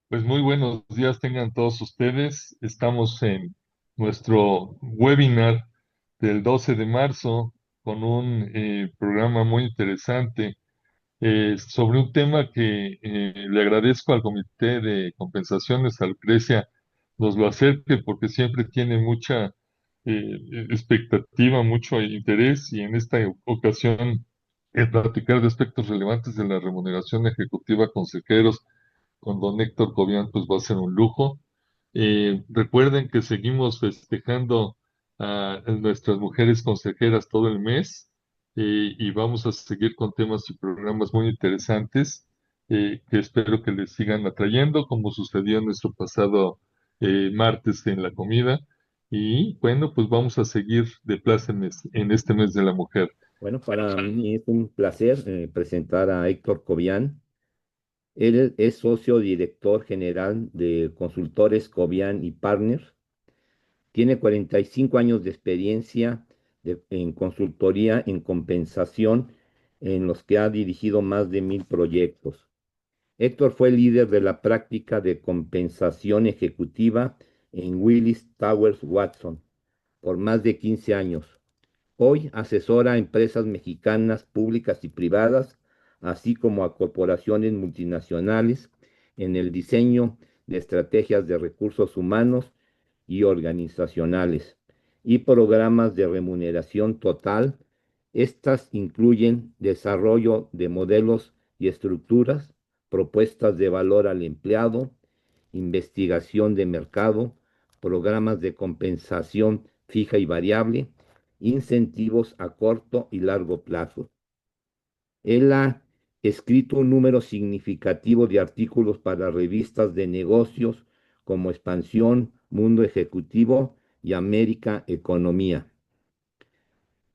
Pues muy buenos días tengan todos ustedes. Estamos en nuestro webinar del 12 de marzo con un programa muy interesante sobre un tema que le agradezco al Comité de Compensaciones, a Lucrecia, nos lo acerque porque siempre tiene mucha expectativa, mucho interés y en esta ocasión el platicar de aspectos relevantes de la remuneración ejecutiva a consejeros con don Héctor Cobian, pues va a ser un lujo. Recuerden que seguimos festejando a nuestras mujeres consejeras todo el mes y vamos a seguir con temas y programas muy interesantes que espero que les sigan atrayendo, como sucedió en nuestro pasado martes en la comida. Y bueno, pues vamos a seguir de plácemes en este mes de la mujer. Bueno, para mí es un placer presentar a Héctor Cobian. Él es socio director general de Consultores Cobian y Partners. Tiene 45 años de experiencia en consultoría en compensación, en los que ha dirigido más de 1000 proyectos. Héctor fue líder de la práctica de compensación ejecutiva en Willis Towers Watson por más de 15 años. Hoy asesora a empresas mexicanas públicas y privadas, así como a corporaciones multinacionales en el diseño de estrategias de recursos humanos y organizacionales y programas de remuneración total. Estas incluyen desarrollo de modelos y estructuras, propuestas de valor al empleado, investigación de mercado, programas de compensación fija y variable, incentivos a corto y largo plazo. Él ha escrito un número significativo de artículos para revistas de negocios como Expansión, Mundo Ejecutivo y América Economía,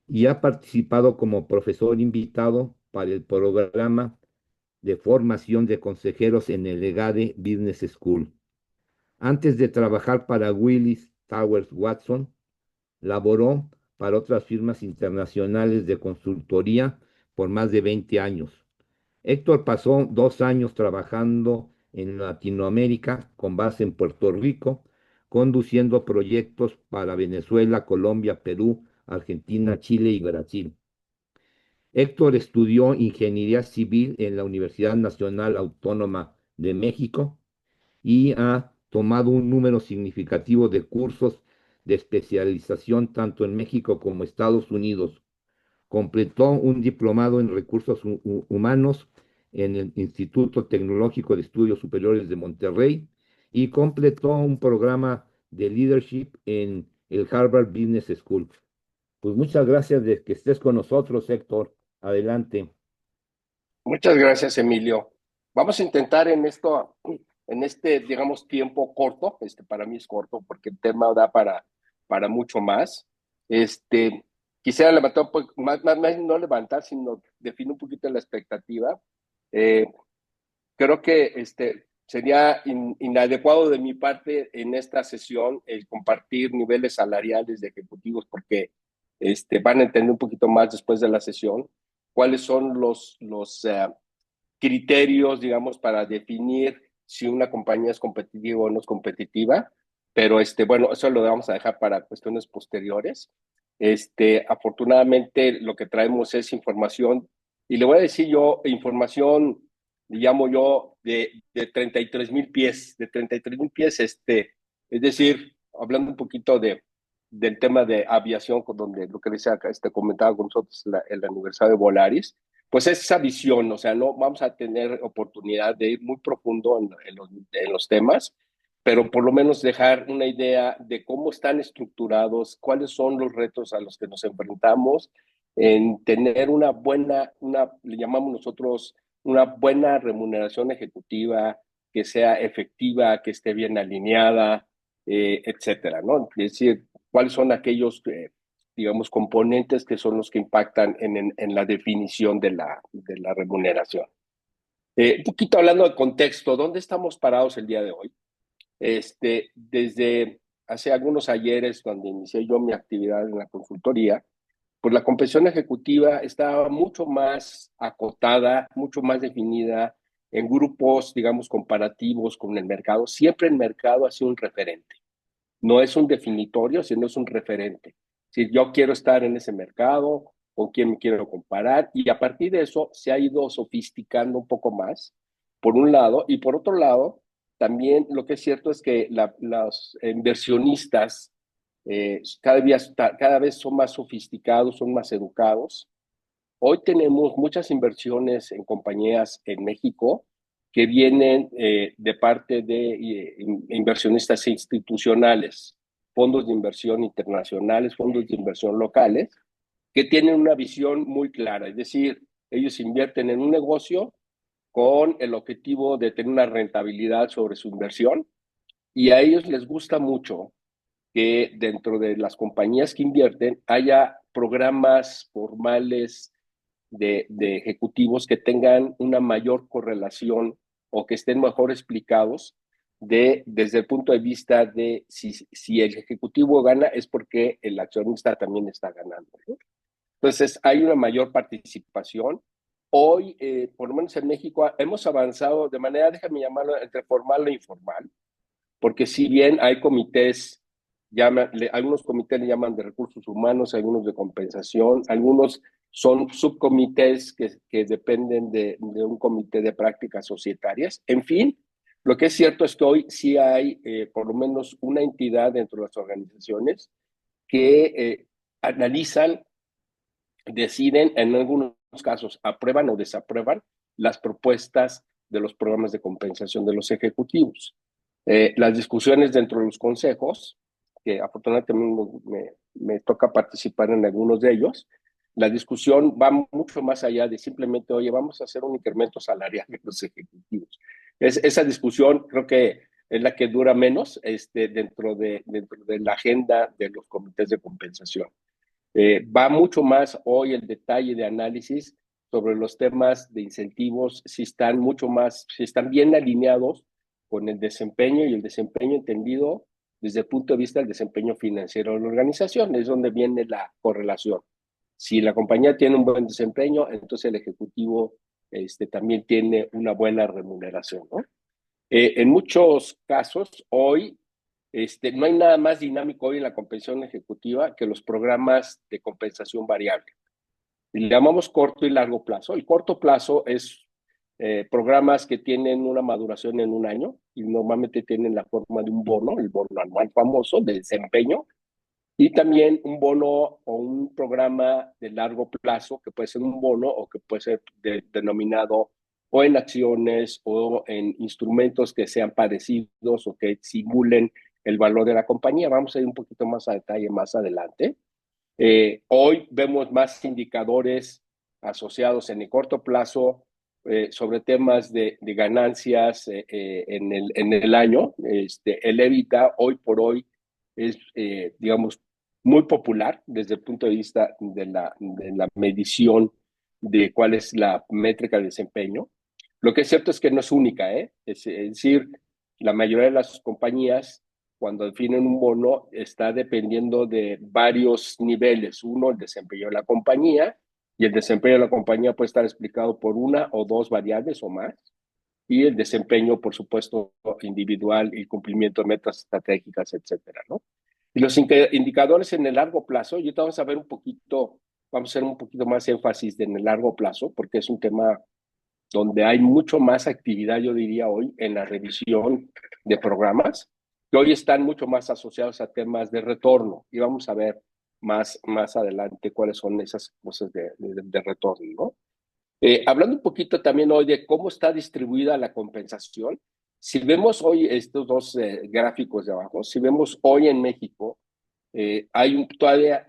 y ha participado como profesor invitado para el programa de formación de consejeros en el EGADE Business School. Antes de trabajar para Willis Towers Watson, laboró para otras firmas internacionales de consultoría por más de 20 años. Héctor pasó 2 años trabajando en Latinoamérica con base en Puerto Rico, conduciendo proyectos para Venezuela, Colombia, Perú, Argentina, Chile y Brasil. Héctor estudió ingeniería civil en la Universidad Nacional Autónoma de México y ha tomado un número significativo de cursos de especialización tanto en México como Estados Unidos. Completó un diplomado en recursos humanos en el Instituto Tecnológico de Estudios Superiores de Monterrey y completó un programa de leadership en el Harvard Business School. Pues muchas gracias de que estés con nosotros, Héctor. Adelante. Muchas gracias, Emilio. Vamos a intentar en este, digamos, tiempo corto, para mí es corto porque el tema da para mucho más. Quisiera levantar un poco, más no levantar, sino definir un poquito la expectativa. Eh, Creo que sería inadecuado de mi parte en esta sesión el compartir niveles salariales de ejecutivos porque van a entender un poquito más después de la sesión cuáles son los criterios, digamos, para definir si una compañía es competitiva o no es competitiva, pero bueno, eso lo vamos a dejar para cuestiones posteriores. Afortunadamente lo que traemos es información, y le voy a decir yo, información, le llamo yo, de 33,000 pies, de 33,000 pies, es decir, hablando un poquito del tema de aviación, con donde lo que decía acá, comentaba con nosotros el aniversario de Volaris, pues es esa visión, o sea, no vamos a tener oportunidad de ir muy profundo en los temas, pero por lo menos dejar una idea de cómo están estructurados, cuáles son los retos a los que nos enfrentamos, en tener le llamamos nosotros, una buena remuneración ejecutiva, que sea efectiva, que esté bien alineada, etcétera, ¿no? Es decir, cuáles son aquellos digamos, componentes que son los que impactan en la definición de la remuneración. Un poquito hablando de contexto, ¿dónde estamos parados el día de hoy? Desde hace algunos ayeres, cuando inicié yo mi actividad en la consultoría, pues la compensación ejecutiva está mucho más acotada, mucho más definida en grupos, digamos, comparativos con el mercado. Siempre el mercado ha sido un referente. No es un definitorio, sino es un referente. Si yo quiero estar en ese mercado, con quién me quiero comparar, y a partir de eso se ha ido sofisticando un poco más, por un lado, y por otro lado, también lo que es cierto es que los inversionistas cada vez son más sofisticados, son más educados. Hoy tenemos muchas inversiones en compañías en México que vienen de parte de inversionistas institucionales, fondos de inversión internacionales, fondos de inversión locales, que tienen una visión muy clara. Es decir, ellos invierten en un negocio con el objetivo de tener una rentabilidad sobre su inversión y a ellos les gusta mucho que dentro de las compañías que invierten haya programas formales de ejecutivos que tengan una mayor correlación o que estén mejor explicados desde el punto de vista de si el ejecutivo gana es porque el accionista también está ganando, ¿no? Entonces, hay una mayor participación. Hoy, por lo menos en México, hemos avanzado de manera, déjame llamarlo, entre formal e informal, porque si bien hay comités, algunos comités le llaman de recursos humanos, algunos de compensación, algunos son subcomités que dependen de un comité de prácticas societarias. En fin, lo que es cierto es que hoy sí hay por lo menos una entidad dentro de las organizaciones que analizan, deciden, en algunos casos aprueban o desaprueban las propuestas de los programas de compensación de los ejecutivos. Las discusiones dentro de los consejos, que afortunadamente me toca participar en algunos de ellos, la discusión va mucho más allá de simplemente, oye, vamos a hacer un incremento salarial de los ejecutivos. Esa discusión creo que es la que dura menos dentro de la agenda de los comités de compensación. Va mucho más hoy el detalle de análisis sobre los temas de incentivos, si están bien alineados con el desempeño y el desempeño entendido desde el punto de vista del desempeño financiero de la organización, es donde viene la correlación. Si la compañía tiene un buen desempeño, entonces el ejecutivo también tiene una buena remuneración, ¿no? En muchos casos, hoy no hay nada más dinámico hoy en la compensación ejecutiva que los programas de compensación variable. Le llamamos corto y largo plazo. El corto plazo es programas que tienen una maduración en un año y normalmente tienen la forma de un bono, el bono anual famoso de desempeño, y también un bono o un programa de largo plazo que puede ser un bono o que puede ser denominado o en acciones o en instrumentos que sean parecidos o que simulen el valor de la compañía. Vamos a ir un poquito más a detalle más adelante. Hoy vemos más indicadores asociados en el corto plazo sobre temas de ganancias en el año. El EBITDA hoy por hoy es, digamos, muy popular desde el punto de vista de la medición de cuál es la métrica de desempeño. Lo que es cierto es que no es única, ¿eh? Es decir, la mayoría de las compañías cuando definen un bono está dependiendo de varios niveles. Uno, el desempeño de la compañía, y el desempeño de la compañía puede estar explicado por una o dos variables o más, y el desempeño, por supuesto, individual y cumplimiento de metas estratégicas, etcétera, ¿no? Y los indicadores en el largo plazo, yo te vamos a ver un poquito, vamos a hacer un poquito más énfasis en el largo plazo, porque es un tema donde hay mucho más actividad, yo diría hoy, en la revisión de programas, que hoy están mucho más asociados a temas de retorno. Y vamos a ver más adelante cuáles son esas cosas de retorno, ¿no? Hablando un poquito también hoy de cómo está distribuida la compensación, si vemos hoy estos dos gráficos de abajo, si vemos hoy en México, todavía,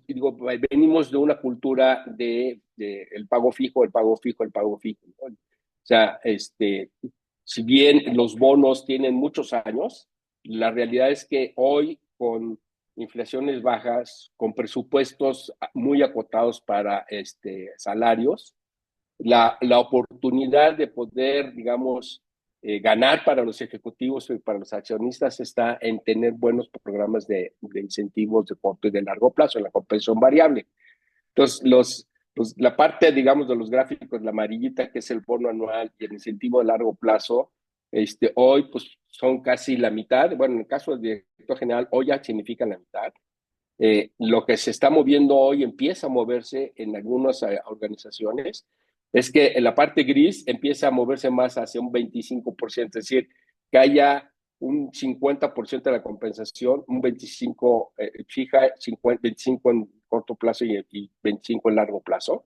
digo, venimos de una cultura de el pago fijo, el pago fijo, el pago fijo, ¿no? O sea, si bien los bonos tienen muchos años, la realidad es que hoy con inflaciones bajas, con presupuestos muy acotados para salarios, la oportunidad de poder, digamos, ganar para los ejecutivos y para los accionistas está en tener buenos programas de incentivos de corto y de largo plazo, en la compensación variable. Entonces, la parte, digamos, de los gráficos, la amarillita, que es el bono anual y el incentivo de largo plazo, hoy pues son casi la mitad. Bueno, en el caso del director general, hoy ya significan la mitad. Lo que se está moviendo hoy empieza a moverse en algunas organizaciones, es que en la parte gris empieza a moverse más hacia un 25%, es decir, que haya un 50% de la compensación, un 25% fija, 25% en corto plazo y 25% en largo plazo.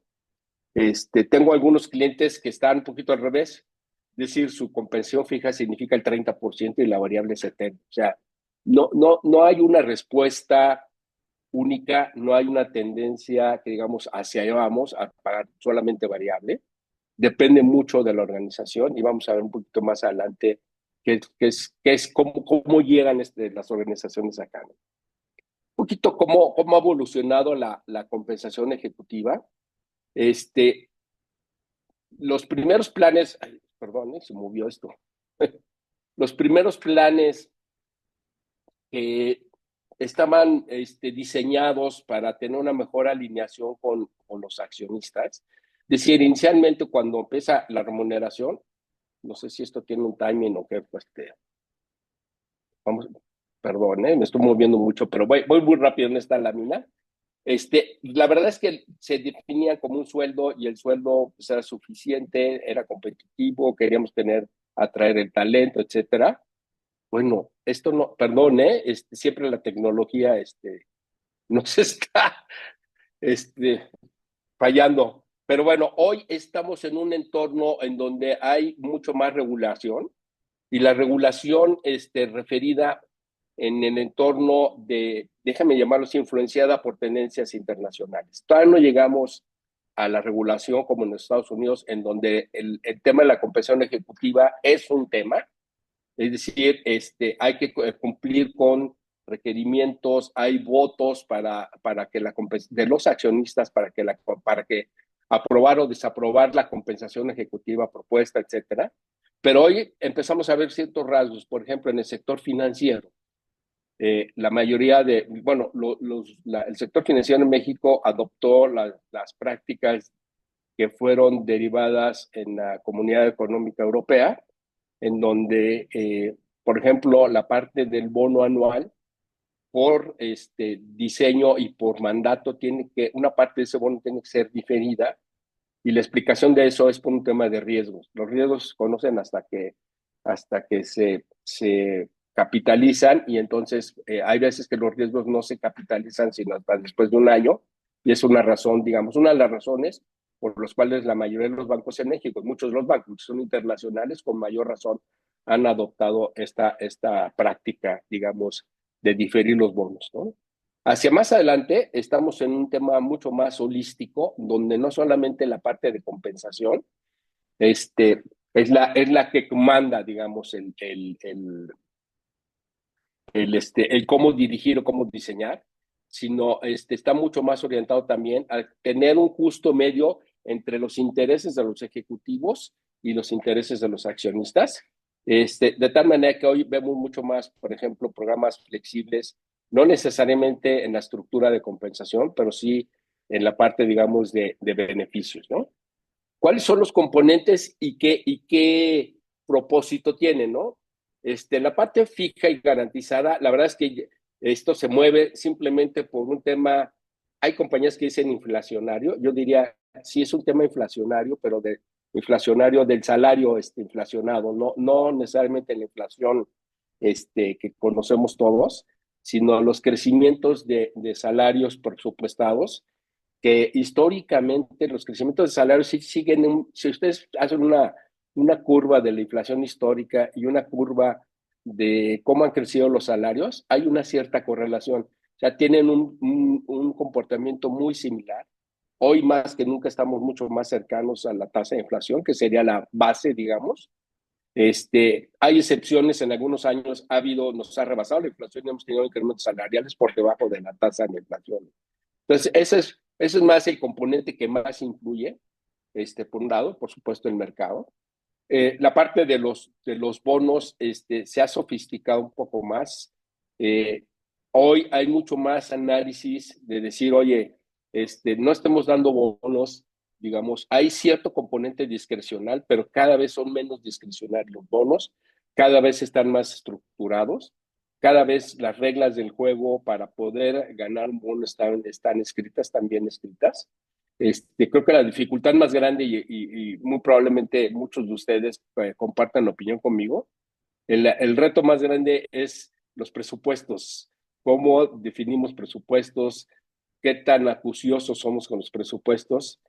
Tengo algunos clientes que están un poquito al revés, es decir, su compensación fija significa el 30% y la variable 70%. O sea, no hay una respuesta única, no hay una tendencia que digamos hacia allá vamos a pagar solamente variable. Depende mucho de la organización y vamos a ver un poquito más adelante cómo llegan las organizaciones acá, ¿no? Un poquito cómo ha evolucionado la compensación ejecutiva. Los primeros planes, perdón, se movió esto. Los primeros planes que estaban diseñados para tener una mejor alineación con los accionistas. Es decir, inicialmente cuando empieza la remuneración, no sé si esto tiene un timing o qué, pues vamos, perdón, me estoy moviendo mucho, pero voy muy rápido en esta lámina. La verdad es que se definía como un sueldo y el sueldo pues, era suficiente, era competitivo, queríamos atraer el talento, etcétera. Bueno, esto no, perdón, siempre la tecnología nos está fallando. Pero bueno, hoy estamos en un entorno en donde hay mucho más regulación y la regulación referida en el entorno déjame llamarlo así, influenciada por tendencias internacionales. Todavía no llegamos a la regulación como en los Estados Unidos, en donde el tema de la compensación ejecutiva es un tema. Es decir, hay que cumplir con requerimientos, hay votos para que de los accionistas para que aprobar o desaprobar la compensación ejecutiva propuesta, etcétera. Pero hoy empezamos a ver ciertos rasgos, por ejemplo, en el sector financiero. La mayoría el sector financiero en México adoptó las prácticas que fueron derivadas en la Comunidad Económica Europea, en donde, por ejemplo, la parte del bono anual, por diseño y por mandato, una parte de ese bono tiene que ser diferida, y la explicación de eso es por un tema de riesgos. Los riesgos se conocen hasta que se capitalizan, y entonces hay veces que los riesgos no se capitalizan sino hasta después de un año, y es una razón, digamos, una de las razones por las cuales la mayoría de los bancos en México, muchos de los bancos que son internacionales, con mayor razón han adoptado esta práctica, digamos, de diferir los bonos, ¿no? Hacia más adelante estamos en un tema mucho más holístico, donde no solamente la parte de compensación es la que manda, digamos, el cómo dirigir o cómo diseñar, sino está mucho más orientado también a tener un justo medio entre los intereses de los ejecutivos y los intereses de los accionistas. De tal manera que hoy vemos mucho más, por ejemplo, programas flexibles, no necesariamente en la estructura de compensación, pero sí en la parte, digamos, de beneficios, ¿no? ¿Cuáles son los componentes y qué propósito tienen, ¿no? La parte fija y garantizada, la verdad es que esto se mueve simplemente por un tema. Hay compañías que dicen inflacionario, yo diría sí es un tema inflacionario, pero inflacionario del salario inflacionado, no necesariamente la inflación que conocemos todos, sino los crecimientos de salarios presupuestados, que históricamente los crecimientos de salarios sí siguen, si ustedes hacen una curva de la inflación histórica y una curva de cómo han crecido los salarios, hay una cierta correlación. O sea, tienen un comportamiento muy similar. Hoy más que nunca estamos mucho más cercanos a la tasa de inflación, que sería la base, digamos. Hay excepciones, en algunos años nos ha rebasado la inflación y hemos tenido incrementos salariales por debajo de la tasa de inflación. Entonces, ese es más el componente que más influye, por un lado, por supuesto, el mercado. La parte de los bonos se ha sofisticado un poco más. Hoy hay mucho más análisis de decir, oye, no estemos dando bonos, digamos, hay cierto componente discrecional, pero cada vez son menos discrecionales los bonos, cada vez están más estructurados, cada vez las reglas del juego para poder ganar un bono están escritas, están bien escritas. Creo que la dificultad más grande, y muy probablemente muchos de ustedes compartan la opinión conmigo, el reto más grande es los presupuestos. ¿Cómo definimos presupuestos? ¿Qué tan acuciosos somos con los presupuestos?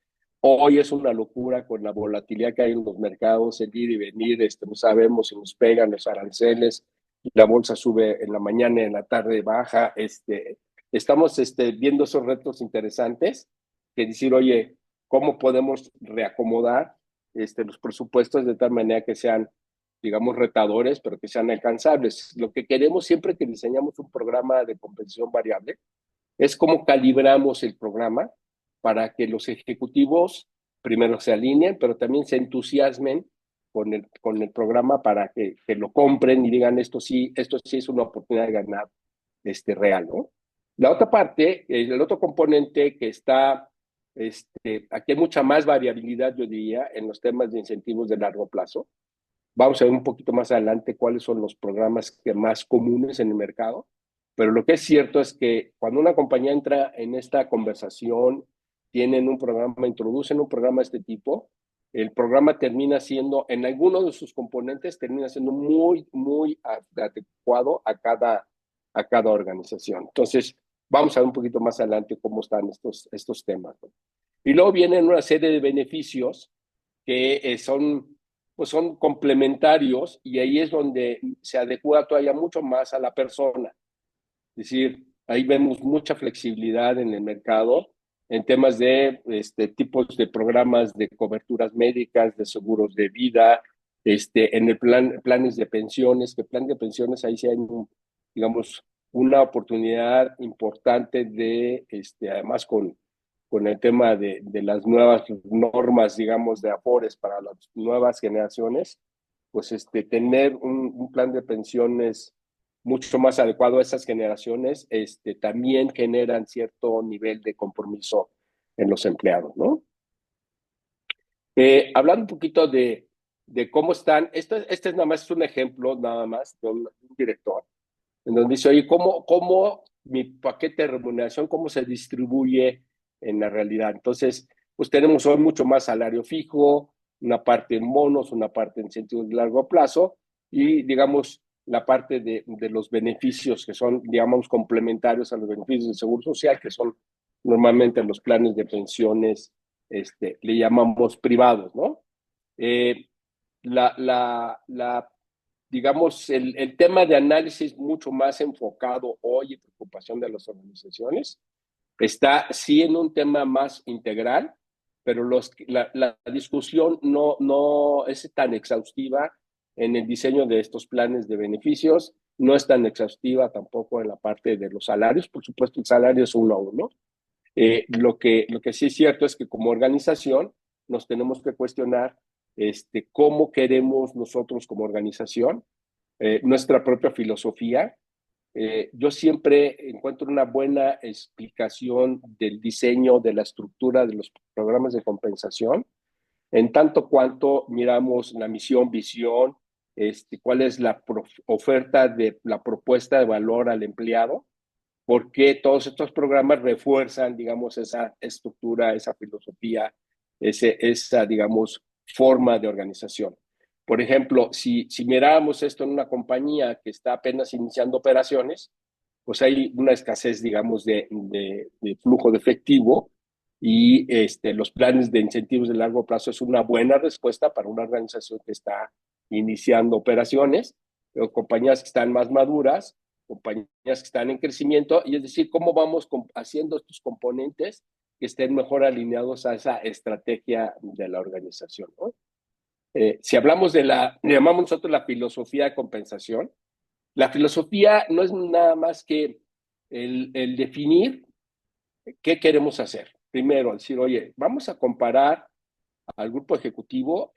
Hoy es una locura con la volatilidad que hay en los mercados, el ir y venir, no sabemos si nos pegan los aranceles, la bolsa sube en la mañana y en la tarde baja. Estamos viendo esos retos interesantes, que decir, oye, ¿cómo podemos reacomodar los presupuestos de tal manera que sean, digamos, retadores, pero que sean alcanzables? Lo que queremos siempre que diseñamos un programa de compensación variable es cómo calibramos el programa para que los ejecutivos primero se alineen, pero también se entusiasmen con el programa para que lo compren y digan esto sí es una oportunidad de ganar real, ¿no? La otra parte, el otro componente que está, aquí hay mucha más variabilidad, yo diría, en los temas de incentivos de largo plazo. Vamos a ver un poquito más adelante cuáles son los programas que más comunes en el mercado, pero lo que es cierto es que cuando una compañía entra en esta conversación, tienen un programa, introducen un programa de este tipo, el programa termina siendo, en algunos de sus componentes, termina siendo muy, muy adecuado a cada organización. Entonces, vamos a ver un poquito más adelante cómo están estos temas, ¿no? Y luego vienen una serie de beneficios que son complementarios, y ahí es donde se adecua todavía mucho más a la persona. Es decir, ahí vemos mucha flexibilidad en el mercado en temas de tipos de programas de coberturas médicas, de seguros de vida, en el planes de pensiones, que plan de pensiones ahí sí hay, digamos, una oportunidad importante de, además con el tema de las nuevas normas, digamos, de Afores para las nuevas generaciones, pues tener un plan de pensiones mucho más adecuado a esas generaciones, también generan cierto nivel de compromiso en los empleados, ¿no? Hablando un poquito de cómo están, este es nada más un ejemplo, nada más, de un director, en donde dice, oye, ¿cómo mi paquete de remuneración, cómo se distribuye en la realidad? Entonces, pues tenemos hoy mucho más salario fijo, una parte en bonos, una parte en incentivos de largo plazo, y digamos, la parte de los beneficios que son, digamos, complementarios a los beneficios del Seguro Social, que son normalmente los planes de pensiones, le llamamos privados, ¿no? Eh, digamos, el tema de análisis mucho más enfocado hoy en preocupación de las organizaciones está sí en un tema más integral, pero la discusión no es tan exhaustiva en el diseño de estos planes de beneficios, no es tan exhaustiva tampoco en la parte de los salarios. Por supuesto, el salario es uno a uno. Lo que sí es cierto es que como organización nos tenemos que cuestionar cómo queremos nosotros como organización, nuestra propia filosofía. Yo siempre encuentro una buena explicación del diseño, de la estructura de los programas de compensación, en tanto cuanto miramos la misión, visión, cuál es la oferta de la propuesta de valor al empleado, porque todos estos programas refuerzan, digamos, esa estructura, esa filosofía, esa, digamos, forma de organización. Por ejemplo, si miráramos esto en una compañía que está apenas iniciando operaciones, pues hay una escasez, digamos, de flujo de efectivo, y los planes de incentivos de largo plazo es una buena respuesta para una organización que está iniciando operaciones, pero compañías que están más maduras, compañías que están en crecimiento, y es decir, cómo vamos haciendo estos componentes que estén mejor alineados a esa estrategia de la organización, ¿no? Si hablamos le llamamos nosotros la filosofía de compensación. La filosofía no es nada más que el definir qué queremos hacer. Primero, decir, oye, vamos a comparar al grupo ejecutivo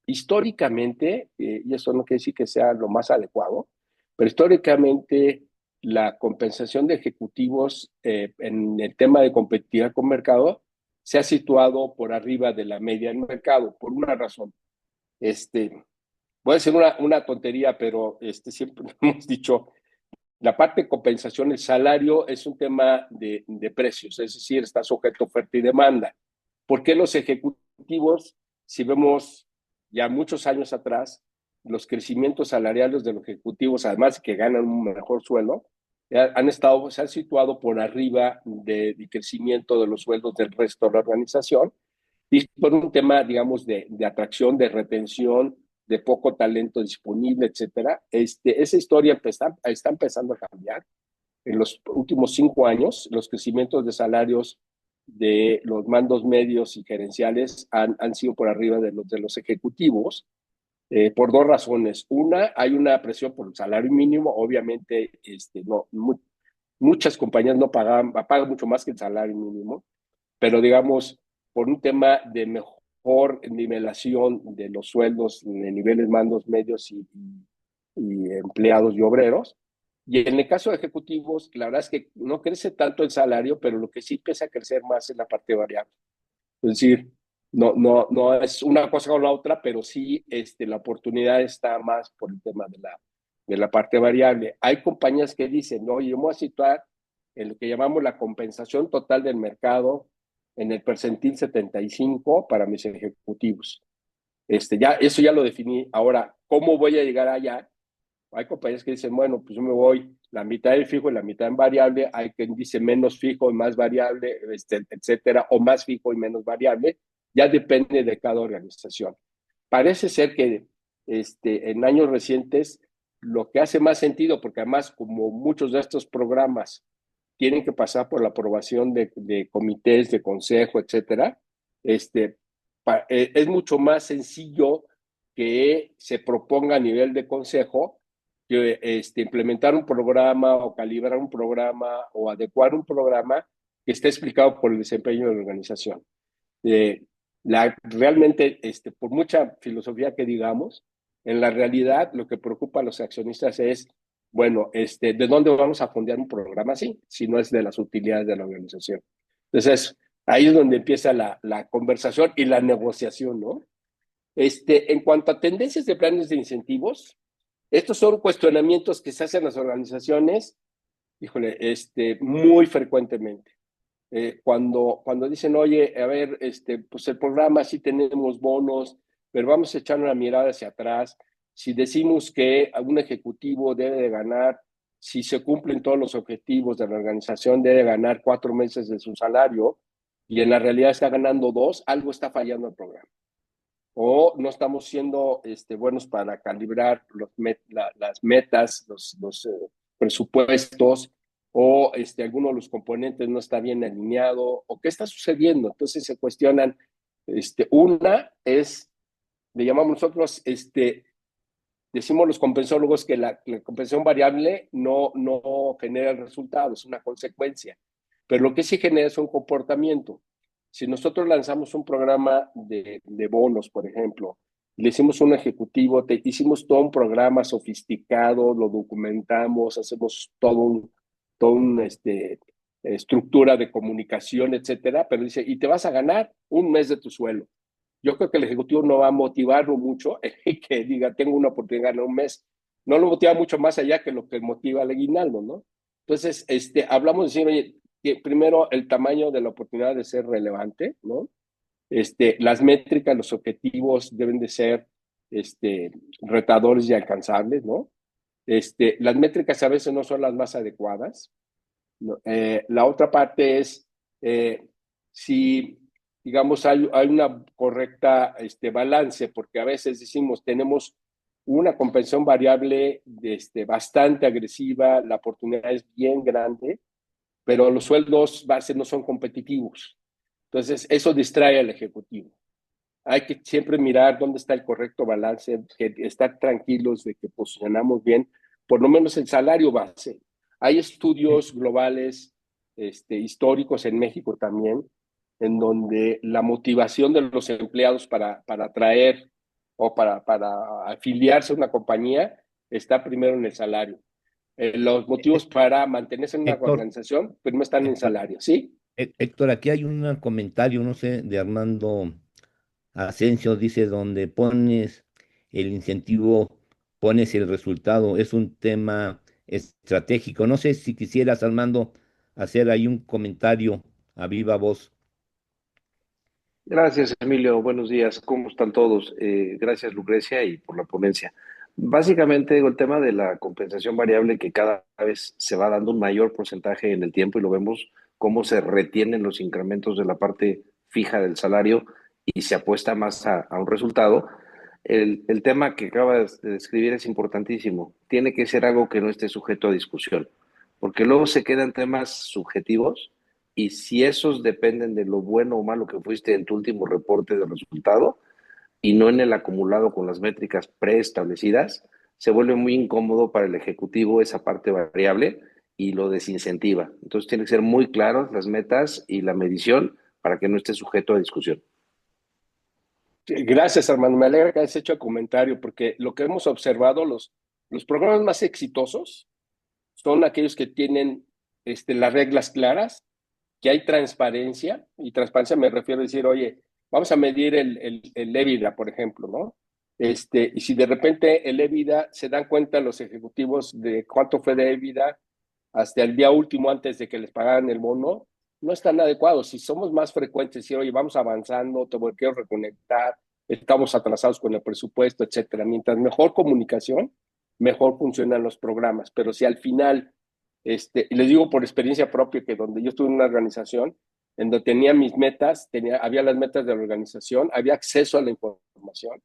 históricamente, y eso no quiere decir que sea lo más adecuado, pero históricamente la compensación de ejecutivos en el tema de competitividad con mercado se ha situado por arriba de la media del mercado, por una razón. Voy a decir una tontería, pero siempre hemos dicho, la parte de compensación, el salario es un tema de precios, es decir, está sujeto a oferta y demanda. ¿Por qué los ejecutivos, si vemos ya muchos años atrás, los crecimientos salariales de los ejecutivos, además de que ganan un mejor sueldo, se han situado por arriba del crecimiento de los sueldos del resto de la organización? Y por un tema, digamos, de atracción, de retención, de poco talento disponible, etcétera. Esa historia está empezando a cambiar. En los últimos 5 años, los crecimientos de salarios de los mandos medios y gerenciales han sido por arriba de los ejecutivos, por dos razones. Una, hay una presión por el salario mínimo. Obviamente, muchas compañías no pagan mucho más que el salario mínimo, pero digamos, por un tema de mejor nivelación de los sueldos de niveles mandos medios y empleados y obreros. Y en el caso de ejecutivos, la verdad es que no crece tanto el salario, pero lo que sí empieza a crecer más es la parte variable. Es decir, no es una cosa o la otra, pero sí la oportunidad está más por el tema de la parte variable. Hay compañías que dicen, no, yo me voy a situar en lo que llamamos la compensación total del mercado en el percentil 75 para mis ejecutivos. Eso ya lo definí. Ahora, ¿cómo voy a llegar allá? Hay compañías que dicen, bueno, pues yo me voy la mitad en fijo y la mitad en variable. Hay quien dice menos fijo y más variable, etcétera, o más fijo y menos variable. Ya depende de cada organización. Parece ser que en años recientes lo que hace más sentido, porque además como muchos de estos programas tienen que pasar por la aprobación de comités, de consejo, etcétera, es mucho más sencillo que se proponga a nivel de consejo que implementar un programa o calibrar un programa o adecuar un programa que esté explicado por el desempeño de la organización. Realmente, por mucha filosofía que digamos, en la realidad lo que preocupa a los accionistas es, bueno, ¿de dónde vamos a fondear un programa así? Si no es de las utilidades de la organización. Entonces, ahí es donde empieza la conversación y la negociación, ¿no? En cuanto a tendencias de planes de incentivos, estos son cuestionamientos que se hacen las organizaciones, híjole, muy frecuentemente. Cuando dicen, oye, a ver, pues el programa sí tenemos bonos, pero vamos a echar una mirada hacia atrás. Si decimos que algún ejecutivo debe de ganar, si se cumplen todos los objetivos de la organización, debe ganar 4 meses de su salario, y en la realidad está ganando 2, algo está fallando el programa. O no estamos siendo buenos para calibrar las metas, los presupuestos, o alguno de los componentes no está bien alineado, o qué está sucediendo. Entonces se cuestionan, una es, le llamamos nosotros, decimos los compensólogos que la compensación variable no genera el resultado, es una consecuencia, pero lo que sí genera es un comportamiento. Si nosotros lanzamos un programa de bonos, por ejemplo, le hicimos un ejecutivo, hicimos todo un programa sofisticado, lo documentamos, hacemos todo un estructura de comunicación, etcétera, pero dice, y te vas a ganar 1 mes de tu sueldo. Yo creo que el ejecutivo no va a motivarlo mucho que diga, tengo una oportunidad de ganar 1 mes. No lo motiva mucho más allá que lo que motiva al aguinaldo, ¿no? Entonces, hablamos de decir, oye, que primero el tamaño de la oportunidad de ser relevante, ¿no? Las métricas, los objetivos deben de ser retadores y alcanzables, ¿no? Las métricas a veces no son las más adecuadas. ¿No? La otra parte es si, digamos, hay una correcta balance, porque a veces decimos, tenemos una compensación variable bastante agresiva, la oportunidad es bien grande, pero los sueldos base no son competitivos. Entonces, eso distrae al ejecutivo. Hay que siempre mirar dónde está el correcto balance, estar tranquilos de que posicionamos bien, por lo menos el salario base. Hay estudios globales, históricos en México también, en donde la motivación de los empleados para atraer o para afiliarse a una compañía está primero en el salario. los motivos para mantenerse en una Héctor, organización, pero no están en Héctor, salario, ¿sí? Héctor, aquí hay un comentario, no sé, de Armando Asensio, dice, donde pones el incentivo, pones el resultado. Es un tema estratégico. No sé si quisieras, Armando, hacer ahí un comentario a viva voz. Gracias, Emilio. Buenos días. ¿Cómo están todos? Gracias, Lucrecia, y por la ponencia. Básicamente, digo, el tema de la compensación variable que cada vez se va dando un mayor porcentaje en el tiempo y lo vemos cómo se retienen los incrementos de la parte fija del salario y se apuesta más a un resultado. El tema que acabas de describir es importantísimo. Tiene que ser algo que no esté sujeto a discusión, porque luego se quedan temas subjetivos y si esos dependen de lo bueno o malo que fuiste en tu último reporte de resultado y no en el acumulado con las métricas preestablecidas, se vuelve muy incómodo para el ejecutivo esa parte variable y lo desincentiva. Entonces tiene que ser muy claras las metas y la medición para que no esté sujeto a discusión. Gracias, hermano. Me alegra que hayas hecho el comentario, porque lo que hemos observado, los programas más exitosos son aquellos que tienen las reglas claras, que hay transparencia, y transparencia me refiero a decir, oye, vamos a medir el EBITDA, por ejemplo, ¿no? Y si de repente el EBITDA se dan cuenta los ejecutivos de cuánto fue de EBITDA hasta el día último antes de que les pagaran el bono, no es tan adecuado. Si somos más frecuentes, decir, oye, vamos avanzando, te quiero reconectar, estamos atrasados con el presupuesto, etcétera. Mientras mejor comunicación, mejor funcionan los programas. Pero si al final, y les digo por experiencia propia que donde yo estuve en una organización, en donde tenía mis metas, había las metas de la organización, había acceso a la información.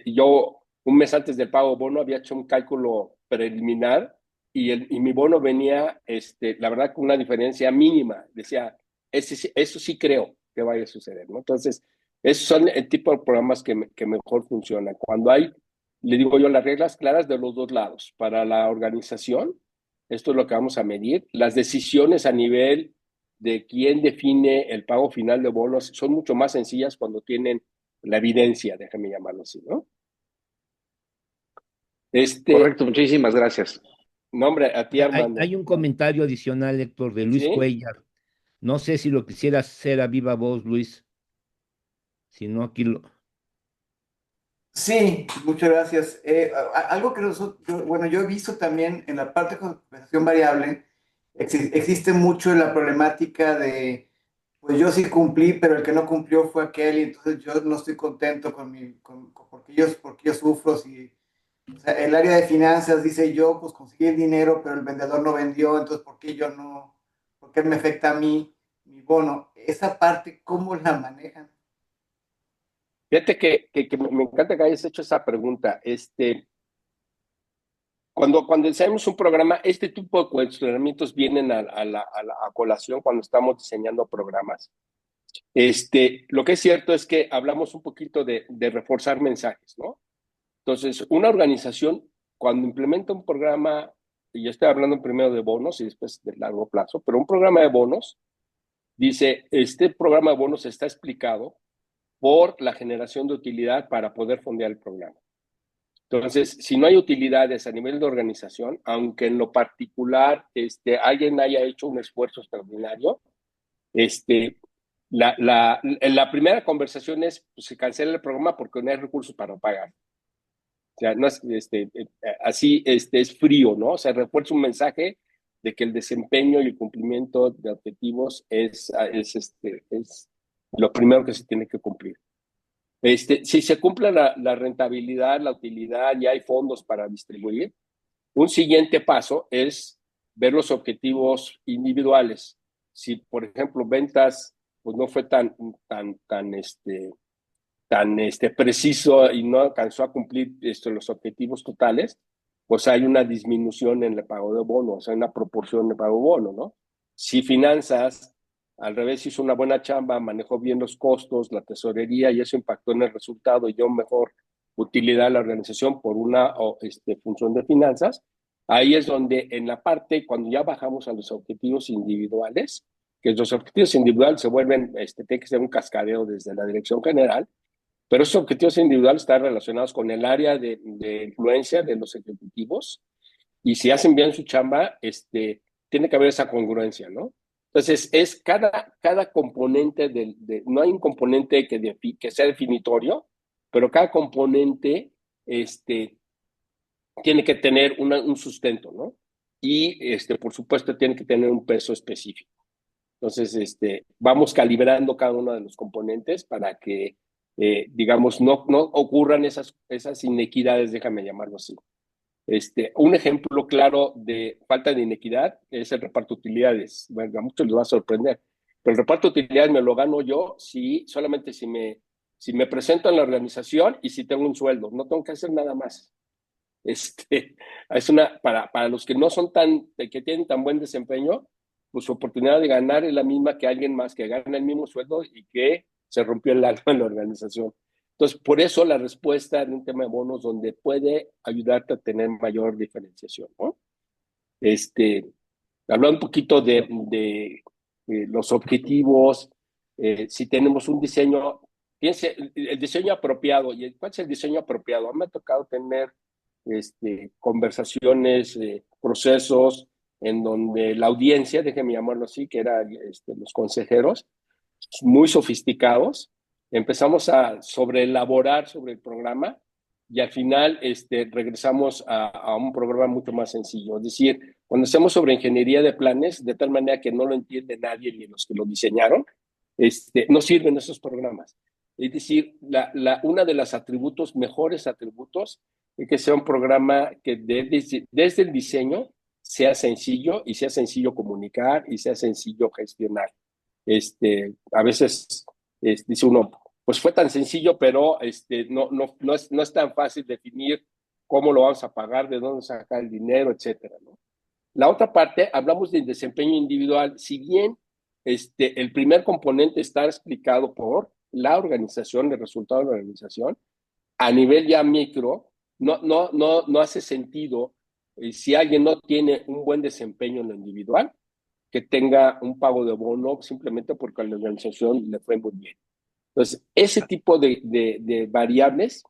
Yo, un mes antes del pago bono, había hecho un cálculo preliminar y mi bono venía, la verdad, con una diferencia mínima. Decía, eso sí creo que vaya a suceder, ¿no? Entonces, esos son el tipo de programas que mejor funcionan. Cuando hay, le digo yo, las reglas claras de los dos lados. Para la organización, esto es lo que vamos a medir. Las decisiones a nivel de quién define el pago final de bonos son mucho más sencillas cuando tienen la evidencia, déjame llamarlo así, ¿no? Correcto, muchísimas gracias. Nombre a ti, Armando. Hay un comentario adicional, Héctor, de Luis ¿Sí? Cuellar. No sé si lo quisieras hacer a viva voz, Luis. Si no, aquí lo. Sí, muchas gracias. Algo que bueno, yo he visto también en la parte de compensación variable, existe mucho la problemática de, pues yo sí cumplí, pero el que no cumplió fue aquel, y entonces yo no estoy contento porque yo sufro. Si, o sea, el área de finanzas dice yo, pues conseguí el dinero, pero el vendedor no vendió, entonces ¿por qué yo no? ¿Por qué me afecta a mí mi bono? Esa parte, ¿cómo la manejan? Fíjate que me encanta que hayas hecho esa pregunta. Cuando diseñamos un programa, este tipo de cuestionamientos vienen a colación cuando estamos diseñando programas. Lo que es cierto es que hablamos un poquito de reforzar mensajes, ¿no? Entonces, una organización, cuando implementa un programa, y yo estoy hablando primero de bonos y después de largo plazo, pero un programa de bonos, dice, este programa de bonos está explicado por la generación de utilidad para poder fondear el programa. Entonces, si no hay utilidades a nivel de organización, aunque en lo particular alguien haya hecho un esfuerzo extraordinario, la primera conversación es, pues, se cancela el programa porque no hay recursos para pagar. O sea, no es, así es frío, ¿no? O sea, refuerza un mensaje de que el desempeño y el cumplimiento de objetivos es lo primero que se tiene que cumplir. Si se cumple la rentabilidad, la utilidad y hay fondos para distribuir, un siguiente paso es ver los objetivos individuales. Si, por ejemplo, ventas, pues no fue tan preciso y no alcanzó a cumplir los objetivos totales, pues hay una disminución en el pago de bono, o sea, una proporción de pago de bono, ¿no? Si finanzas, al revés, hizo una buena chamba, manejó bien los costos, la tesorería, y eso impactó en el resultado y dio mejor utilidad a la organización por una función de finanzas, ahí es donde en la parte, cuando ya bajamos a los objetivos individuales, que los objetivos individuales se vuelven, tiene que ser un cascadeo desde la dirección general, pero esos objetivos individuales están relacionados con el área de influencia de los ejecutivos y si hacen bien su chamba, tiene que haber esa congruencia, ¿no? Entonces, es cada componente no hay un componente que sea definitorio, pero cada componente tiene que tener un sustento, ¿no? Y, por supuesto, tiene que tener un peso específico. Entonces, vamos calibrando cada uno de los componentes para que, digamos, no ocurran esas inequidades, déjame llamarlo así. Un ejemplo claro de falta de inequidad es el reparto de utilidades. Bueno, a muchos les va a sorprender, pero el reparto de utilidades me lo gano yo solamente si me presento en la organización y si tengo un sueldo, no tengo que hacer nada más. Para los que no son que tienen tan buen desempeño, pues su oportunidad de ganar es la misma que alguien más que gana el mismo sueldo y que se rompió el alma en la organización. Entonces, por eso la respuesta de un tema de bonos donde puede ayudarte a tener mayor diferenciación, ¿no? Hablando un poquito de los objetivos, si tenemos un diseño, fíjense, el diseño apropiado. ¿Y cuál es el diseño apropiado? A mí me ha tocado tener conversaciones, procesos en donde la audiencia, déjenme llamarlo así, que eran los consejeros, muy sofisticados, empezamos a sobreelaborar sobre el programa y al final regresamos a un programa mucho más sencillo. Es decir, cuando hacemos sobre ingeniería de planes, de tal manera que no lo entiende nadie ni los que lo diseñaron, no sirven esos programas. Es decir, una de los mejores atributos, es que sea un programa que desde el diseño sea sencillo y sea sencillo comunicar y sea sencillo gestionar. A veces dice uno, pues fue tan sencillo, pero no es tan fácil definir cómo lo vamos a pagar, de dónde sacar el dinero, etcétera, ¿no? La otra parte, hablamos del desempeño individual. Si bien el primer componente está explicado por la organización, el resultado de la organización, a nivel ya micro, no hace sentido si alguien no tiene un buen desempeño en lo individual, que tenga un pago de bono simplemente porque a la organización le fue muy bien. Entonces, ese tipo de variables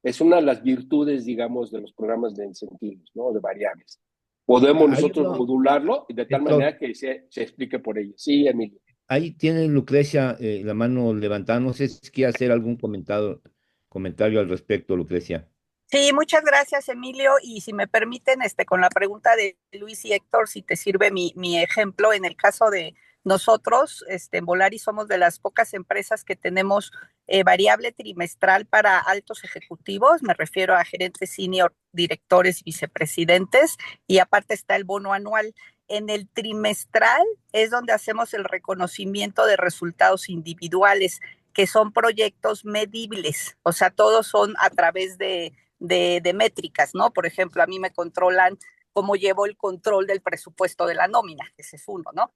es una de las virtudes, digamos, de los programas de incentivos, ¿no? De variables. Podemos Hay nosotros uno, modularlo de tal Héctor, manera que se explique por ello. Sí, Emilio. ahí tiene Lucrecia la mano levantada. No sé si quiere hacer algún comentario al respecto, Lucrecia. Sí, muchas gracias, Emilio. Y si me permiten, con la pregunta de Luis y Héctor, si te sirve mi ejemplo, en el caso de nosotros, en Volaris somos de las pocas empresas que tenemos variable trimestral para altos ejecutivos, me refiero a gerentes senior, directores, vicepresidentes, y aparte está el bono anual. En el trimestral es donde hacemos el reconocimiento de resultados individuales, que son proyectos medibles, o sea, todos son a través de métricas, ¿no? Por ejemplo, a mí me controlan cómo llevo el control del presupuesto de la nómina, ese es uno, ¿no?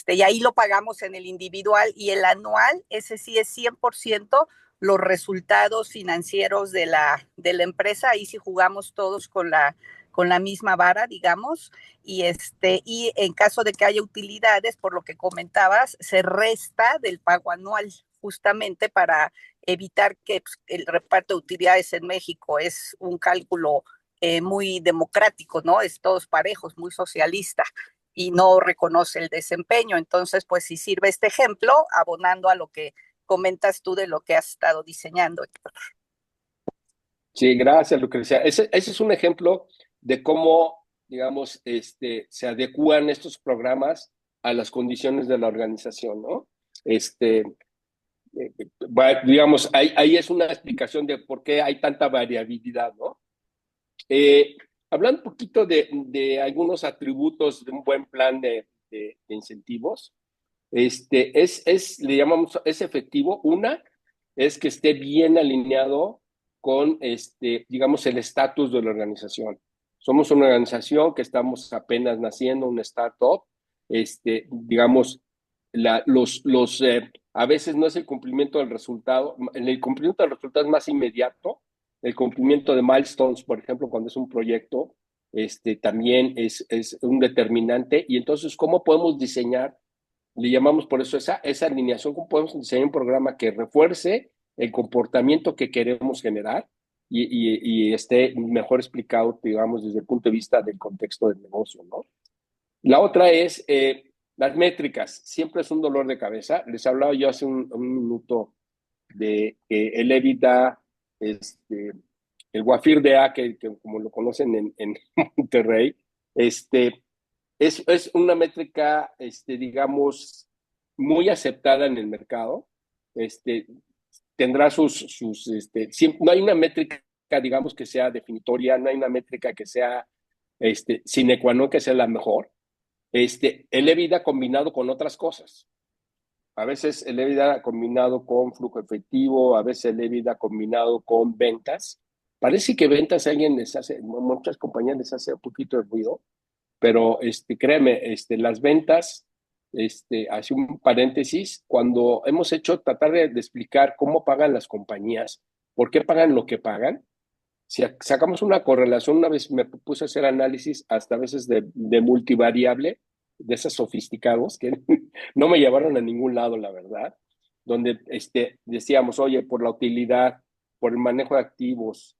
Y ahí lo pagamos en el individual, y el anual, ese sí es 100% los resultados financieros de la empresa, ahí sí jugamos todos con la misma vara, digamos, y en caso de que haya utilidades, por lo que comentabas, se resta del pago anual, justamente para evitar que el reparto de utilidades en México es un cálculo muy democrático, ¿no? Es todos parejos, muy socialista, y no reconoce el desempeño. Entonces, pues sí sirve este ejemplo, abonando a lo que comentas tú de lo que has estado diseñando. Sí, gracias, Lucrecia. Ese es un ejemplo de cómo, digamos, se adecúan estos programas a las condiciones de la organización, ¿no? Digamos, ahí es una explicación de por qué hay tanta variabilidad, ¿no? Hablando un poquito de algunos atributos de un buen plan de incentivos, le llamamos, es efectivo. Una es que esté bien alineado con, digamos, el estatus de la organización. Somos una organización que estamos apenas naciendo, una startup, digamos, a veces no es el cumplimiento del resultado, el cumplimiento del resultado es más inmediato, el cumplimiento de milestones, por ejemplo, cuando es un proyecto, también es un determinante. Y entonces, ¿cómo podemos diseñar? Le llamamos por eso esa alineación, ¿cómo podemos diseñar un programa que refuerce el comportamiento que queremos generar y esté mejor explicado, digamos, desde el punto de vista del contexto del negocio, ¿no? La otra es las métricas. Siempre es un dolor de cabeza. Les hablaba yo hace un minuto de el EBITDA, el Guafir de A, que como lo conocen en Monterrey, es una métrica, digamos, muy aceptada en el mercado. Tendrá siempre, no hay una métrica, digamos, que sea definitoria, no hay una métrica que sea sine qua non, que sea la mejor. El EBITDA combinado con otras cosas. A veces el EBITDA combinado con flujo efectivo, a veces el EBITDA combinado con ventas. Parece que ventas a alguien les hace, muchas compañías les hace un poquito de ruido, pero créeme, las ventas, hace un paréntesis, cuando hemos hecho tratar de explicar cómo pagan las compañías, por qué pagan lo que pagan, si sacamos una correlación, una vez me puse a hacer análisis hasta a veces de multivariable, de esos sofisticados que no me llevaron a ningún lado, la verdad, donde decíamos, oye, por la utilidad, por el manejo de activos,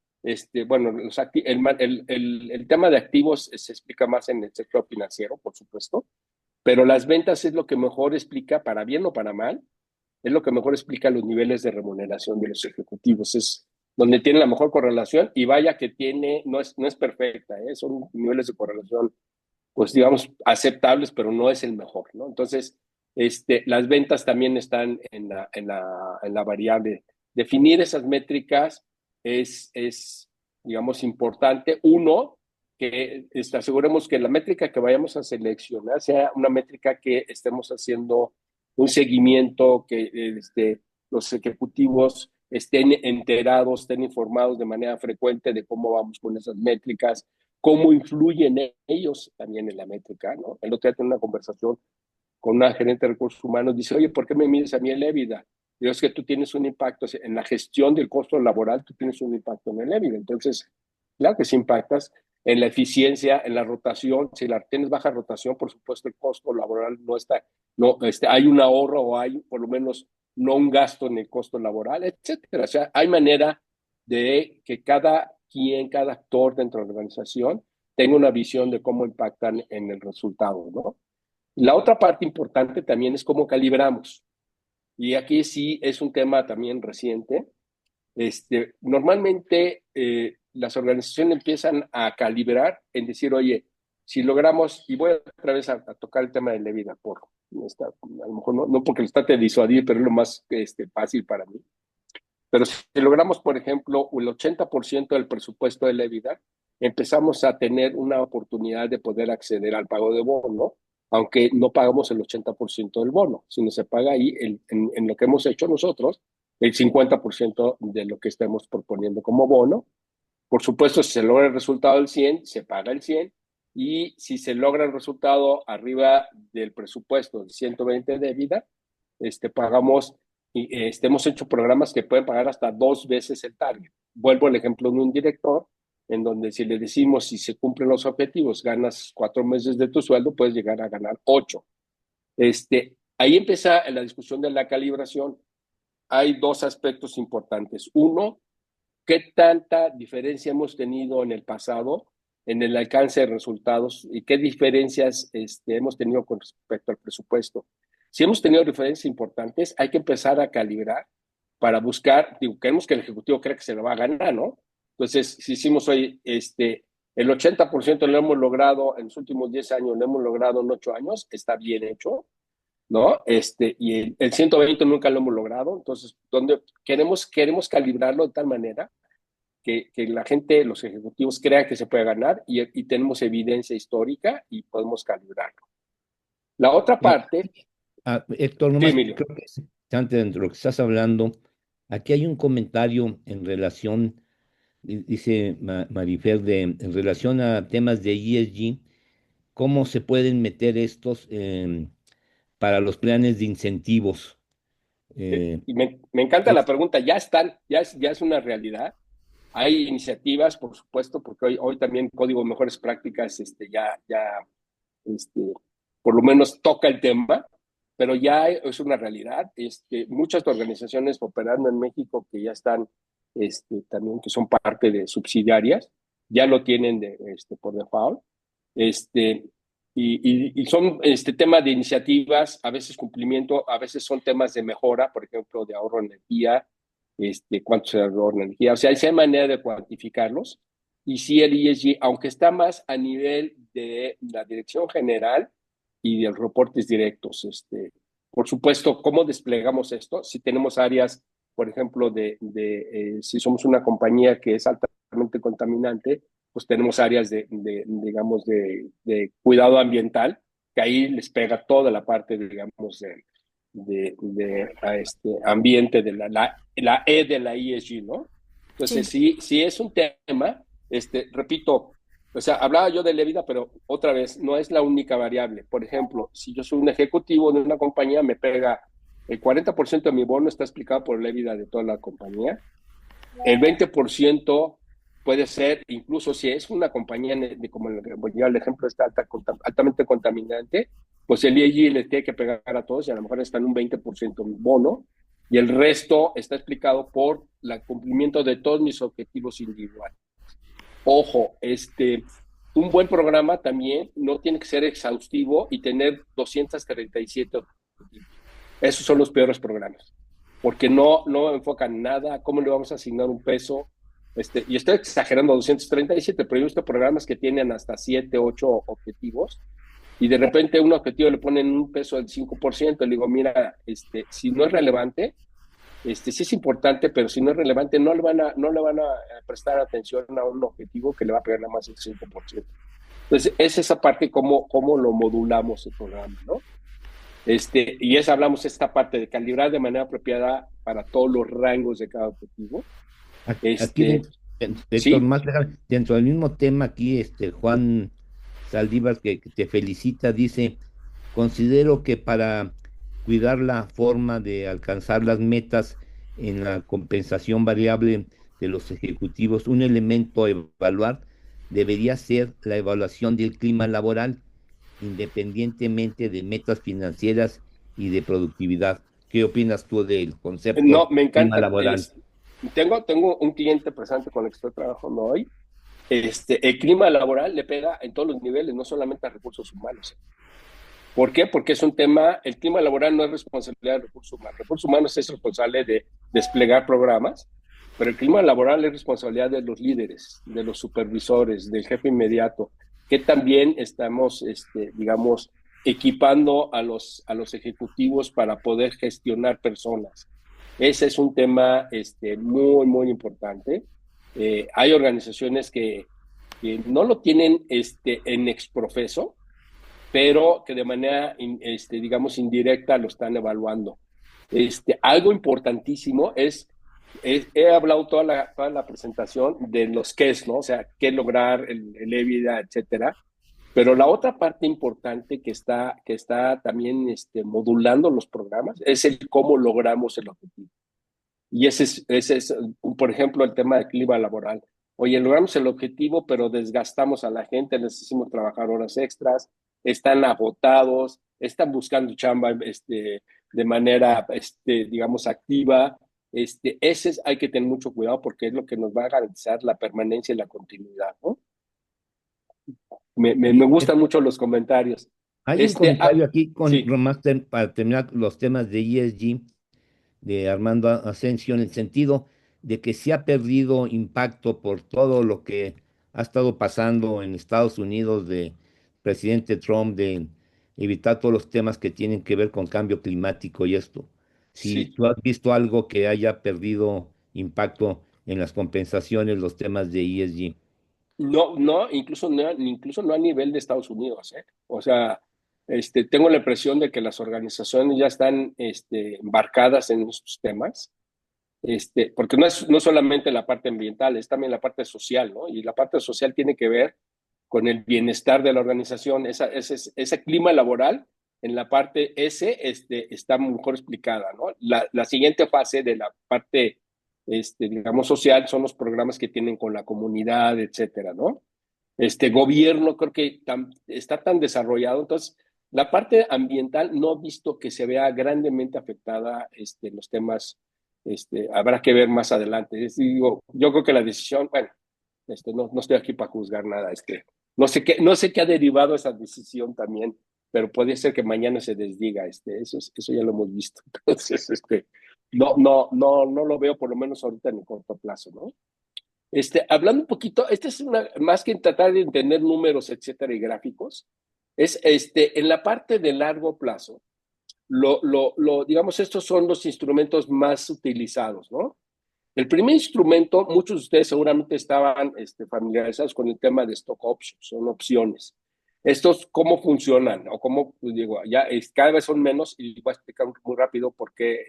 bueno, el tema de activos se explica más en el sector financiero, por supuesto, pero las ventas es lo que mejor explica, para bien o para mal, es lo que mejor explica los niveles de remuneración de los ejecutivos, es donde tiene la mejor correlación y vaya que tiene, no es perfecta, son niveles de correlación, pues digamos, aceptables, pero no es el mejor, ¿no? Entonces, las ventas también están en la variable. Definir esas métricas es digamos, importante. Uno, que aseguremos que la métrica que vayamos a seleccionar sea una métrica que estemos haciendo un seguimiento, que los ejecutivos estén enterados, estén informados de manera frecuente de cómo vamos con esas métricas, cómo influyen ellos también en la métrica, ¿no? El otro día tengo una conversación con una gerente de recursos humanos, dice, oye, ¿por qué me mides a mí el EBITDA? Digo, es que tú tienes un impacto en la gestión del costo laboral, tú tienes un impacto en el EBITDA. Entonces, claro que sí impactas en la eficiencia, en la rotación. Si tienes baja rotación, por supuesto, el costo laboral no está, no, hay un ahorro o hay por lo menos no un gasto en el costo laboral, etcétera. O sea, hay manera de que cada actor dentro de la organización tenga una visión de cómo impactan en el resultado, ¿no? La otra parte importante también es cómo calibramos. Y aquí sí es un tema también reciente. Normalmente las organizaciones empiezan a calibrar en decir, oye, si logramos, y voy otra vez a tocar el tema de la vida, a lo mejor no porque lo trate de disuadir, pero es lo más fácil para mí. Pero si logramos, por ejemplo, el 80% del presupuesto de la vida, empezamos a tener una oportunidad de poder acceder al pago de bono, aunque no pagamos el 80% del bono, sino se paga ahí en lo que hemos hecho nosotros, el 50% de lo que estamos proponiendo como bono. Por supuesto, si se logra el resultado del 100, se paga el 100, y si se logra el resultado arriba del presupuesto del 120 de vida, pagamos, y hemos hecho programas que pueden pagar hasta 2 veces el target. Vuelvo al ejemplo de un director, en donde si le decimos si se cumplen los objetivos, ganas 4 meses de tu sueldo, puedes llegar a ganar 8. Ahí empieza la discusión de la calibración. Hay 2 aspectos importantes. Uno, ¿qué tanta diferencia hemos tenido en el pasado en el alcance de resultados y qué diferencias hemos tenido con respecto al presupuesto? Si hemos tenido diferencias importantes, hay que empezar a calibrar para buscar, queremos que el ejecutivo crea que se lo va a ganar, ¿no? Entonces, si hicimos hoy, el 80% lo hemos logrado en los últimos 10 años, lo hemos logrado en 8 años, está bien hecho, ¿no? Y el 120 nunca lo hemos logrado, entonces, donde queremos calibrarlo de tal manera que la gente, los ejecutivos crean que se puede ganar y tenemos evidencia histórica y podemos calibrarlo. La otra parte, Héctor, sí, nomás Emilio. creo que es interesante dentro de lo que estás hablando. Aquí hay un comentario en relación, dice Marifer, en relación a temas de ESG, cómo se pueden meter estos para los planes de incentivos. Y me encanta la pregunta, ya están, ya es una realidad. Hay iniciativas, por supuesto, porque hoy también Código de Mejores Prácticas ya por lo menos toca el tema, pero ya es una realidad. Muchas organizaciones operando en México que ya están también que son parte de subsidiarias, ya lo tienen por default. Y son temas de iniciativas, a veces cumplimiento, a veces son temas de mejora, por ejemplo, de ahorro de energía, cuánto se ahorra energía. O sea, sí hay manera de cuantificarlos. Y sí, el ESG, aunque está más a nivel de la dirección general y de los reportes directos, por supuesto, ¿cómo desplegamos esto? Si tenemos áreas, por ejemplo, si somos una compañía que es altamente contaminante, pues tenemos áreas digamos, de cuidado ambiental, que ahí les pega toda la parte, digamos, ambiente, de la E de la ESG, ¿no? Entonces, sí es un tema, repito, o sea, hablaba yo de la vida, pero otra vez, no es la única variable. Por ejemplo, si yo soy un ejecutivo de una compañía, me pega el 40% de mi bono está explicado por la vida de toda la compañía. El 20% puede ser, incluso si es una compañía, como el ejemplo está altamente contaminante, pues el ESG le tiene que pegar a todos y a lo mejor está en un 20% bono, y el resto está explicado por el cumplimiento de todos mis objetivos individuales. Ojo, un buen programa también no tiene que ser exhaustivo y tener 237 objetivos. Esos son los peores programas, porque no enfocan nada, cómo le vamos a asignar un peso. Y estoy exagerando 237, pero yo he visto programas que tienen hasta 7, 8 objetivos, y de repente un objetivo le ponen un peso del 5%, le digo, mira, si no es relevante, sí es importante, pero si no es relevante, no le van a prestar atención a un objetivo que le va a pegar nada más el 5%. Entonces, es esa parte cómo lo modulamos el programa, ¿no? Y hablamos esta parte de calibrar de manera apropiada para todos los rangos de cada objetivo. Aquí, Héctor, Sí, dentro del mismo tema, aquí Juan Saldívar, que te felicita, dice: considero que para cuidar la forma de alcanzar las metas en la compensación variable de los ejecutivos, un elemento a evaluar debería ser la evaluación del clima laboral, independientemente de metas financieras y de productividad. ¿Qué opinas tú del no, concepto me clima encanta. laboral? Tengo un cliente presente con el que estoy trabajando hoy. El clima laboral le pega en todos los niveles, no solamente a recursos humanos. ¿Por qué? Porque es un tema, el clima laboral no es responsabilidad de recursos humanos. Recursos humanos es responsable de desplegar programas, pero el clima laboral es responsabilidad de los líderes, de los supervisores, del jefe inmediato, que también estamos, digamos, equipando a los ejecutivos para poder gestionar personas. Ese es un tema muy, muy importante. Hay organizaciones que no lo tienen en exprofeso, pero que de manera, digamos, indirecta lo están evaluando. Algo importantísimo he hablado toda la presentación de los qués, ¿no? O sea, qué lograr, el EBITDA, etcétera. Pero la otra parte importante que está también modulando los programas es el cómo logramos el objetivo. Y ese es, por ejemplo, el tema de clima laboral. Oye, logramos el objetivo, pero desgastamos a la gente, les hicimos trabajar horas extras, están agotados, están buscando chamba de manera, digamos, activa. Hay que tener mucho cuidado porque es lo que nos va a garantizar la permanencia y la continuidad, ¿no? Me Sí, gustan mucho los comentarios. hay un comentario aquí Sí. para terminar los temas de ESG de Armando Asensio, en el sentido de que se ha perdido impacto por todo lo que ha estado pasando en Estados Unidos de presidente Trump, de evitar todos los temas que tienen que ver con cambio climático y esto. Si Sí, tú has visto algo que haya perdido impacto en las compensaciones, los temas de ESG. incluso no a nivel de Estados Unidos, ¿eh? O sea, tengo la impresión de que las organizaciones ya están embarcadas en estos temas, porque no es solamente la parte ambiental, es también la parte social, ¿no? Y la parte social tiene que ver con el bienestar de la organización, ese clima laboral. En la parte S está mejor explicada, ¿no? La siguiente fase de la parte, digamos, social son los programas que tienen con la comunidad, etcétera, ¿no? Gobierno creo que está tan desarrollado, entonces la parte ambiental no he visto que se vea grandemente afectada en los temas habrá que ver más adelante. Digo, yo creo que la decisión, bueno, no estoy aquí para juzgar nada, no sé qué ha derivado esa decisión también, pero puede ser que mañana se desdiga, eso ya lo hemos visto. Entonces, no lo veo por lo menos ahorita en el corto plazo, ¿no? Hablando un poquito, es más que tratar de entender números, etcétera, y gráficos, es en la parte de largo plazo, digamos, estos son los instrumentos más utilizados, ¿no? El primer instrumento, muchos de ustedes seguramente estaban familiarizados con el tema de stock options, son opciones. Estos, ¿cómo funcionan? O cómo, pues, digo, ya cada vez son menos, y voy a explicar muy rápido por qué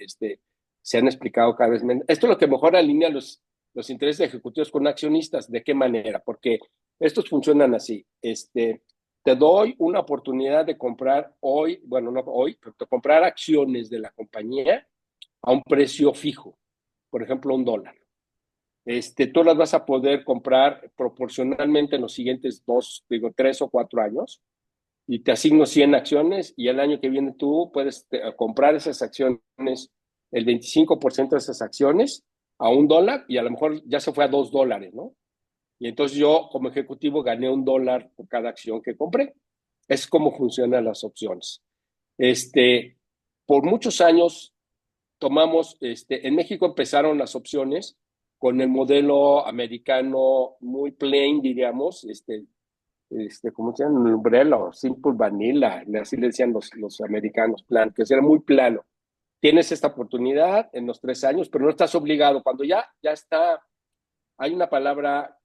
se han explicado cada vez menos. Esto es lo que mejor alinea los intereses ejecutivos con accionistas. ¿De qué manera? Porque estos funcionan así. Te doy una oportunidad de comprar hoy, bueno, no hoy, pero de comprar acciones de la compañía a un precio fijo, por ejemplo, $1. Tú las vas a poder comprar proporcionalmente en los siguientes 3 o 4 años, y te asigno 100 acciones, y el año que viene tú puedes comprar esas acciones, el 25% de esas acciones a $1, y a lo mejor ya se fue a $2, ¿no? Y entonces yo, como ejecutivo, gané $1 por cada acción que compré. Es como funcionan las opciones. Por muchos años en México empezaron las opciones con el modelo americano muy plain, diríamos, ¿cómo se llama? Umbrella, Simple Vanilla, así le decían los americanos, plan, que era muy plano. Tienes esta oportunidad en los 3 años, pero no estás obligado. Cuando ya está, hay una palabra,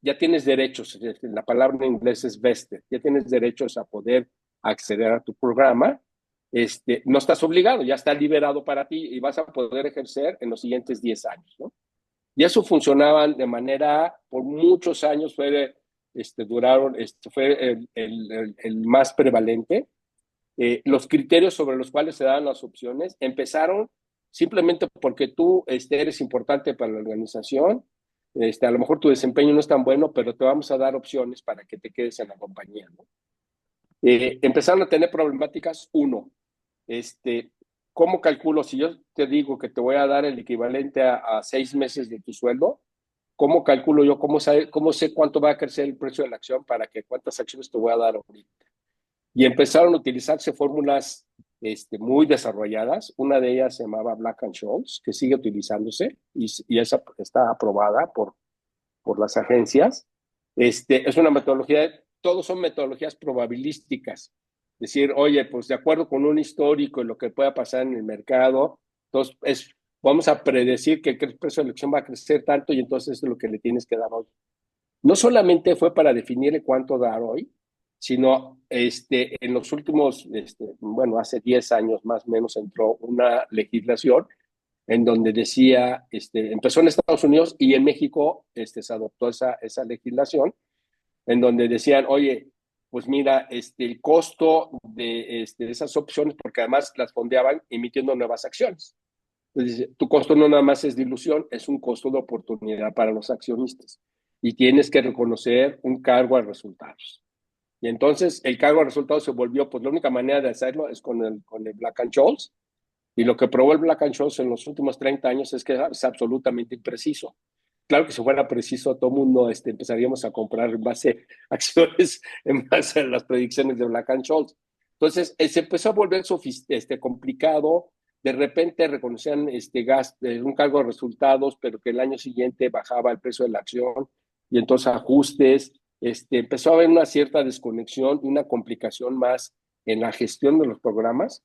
ya tienes derechos, la palabra en inglés es vested, ya tienes derechos a poder acceder a tu programa. No estás obligado, ya está liberado para ti y vas a poder ejercer en los siguientes 10 años, ¿no? Y eso funcionaba de manera, por muchos años fue el más prevalente. Los criterios sobre los cuales se dan las opciones empezaron simplemente porque tú eres importante para la organización. A lo mejor tu desempeño no es tan bueno, pero te vamos a dar opciones para que te quedes en la compañía, ¿no? Empezaron a tener problemáticas. Uno, ¿cómo calculo? Si yo te digo que te voy a dar el equivalente a 6 meses de tu sueldo, ¿cómo calculo yo? ¿Cómo sé cuánto va a crecer el precio de la acción para que cuántas acciones te voy a dar ahorita? Y empezaron a utilizarse fórmulas muy desarrolladas. Una de ellas se llamaba Black-Scholes, que sigue utilizándose y esa está aprobada por las agencias. Es una metodología, todos son metodologías probabilísticas. Decir, oye, pues de acuerdo con un histórico y lo que pueda pasar en el mercado, entonces vamos a predecir que el precio de la acción va a crecer tanto, y entonces es lo que le tienes que dar hoy. No solamente fue para definirle cuánto dar hoy, sino en los últimos, hace 10 años más o menos entró una legislación en donde decía, empezó en Estados Unidos y en México se adoptó esa legislación, en donde decían, oye, pues mira, el costo de esas opciones, porque además las fondeaban emitiendo nuevas acciones. Entonces, tu costo no nada más es dilución, es un costo de oportunidad para los accionistas. Y tienes que reconocer un cargo a resultados. Y entonces el cargo a resultados se volvió, pues la única manera de hacerlo es con el Black-Scholes. Y lo que probó el Black-Scholes en los últimos 30 años es que es absolutamente impreciso. Claro que si fuera preciso, todo el mundo empezaríamos a comprar en base acciones, en base a las predicciones de Black-Scholes. Entonces, se empezó a volver complicado. De repente reconocían un cargo de resultados, pero que el año siguiente bajaba el precio de la acción, y entonces ajustes. Empezó a haber una cierta desconexión y una complicación más en la gestión de los programas,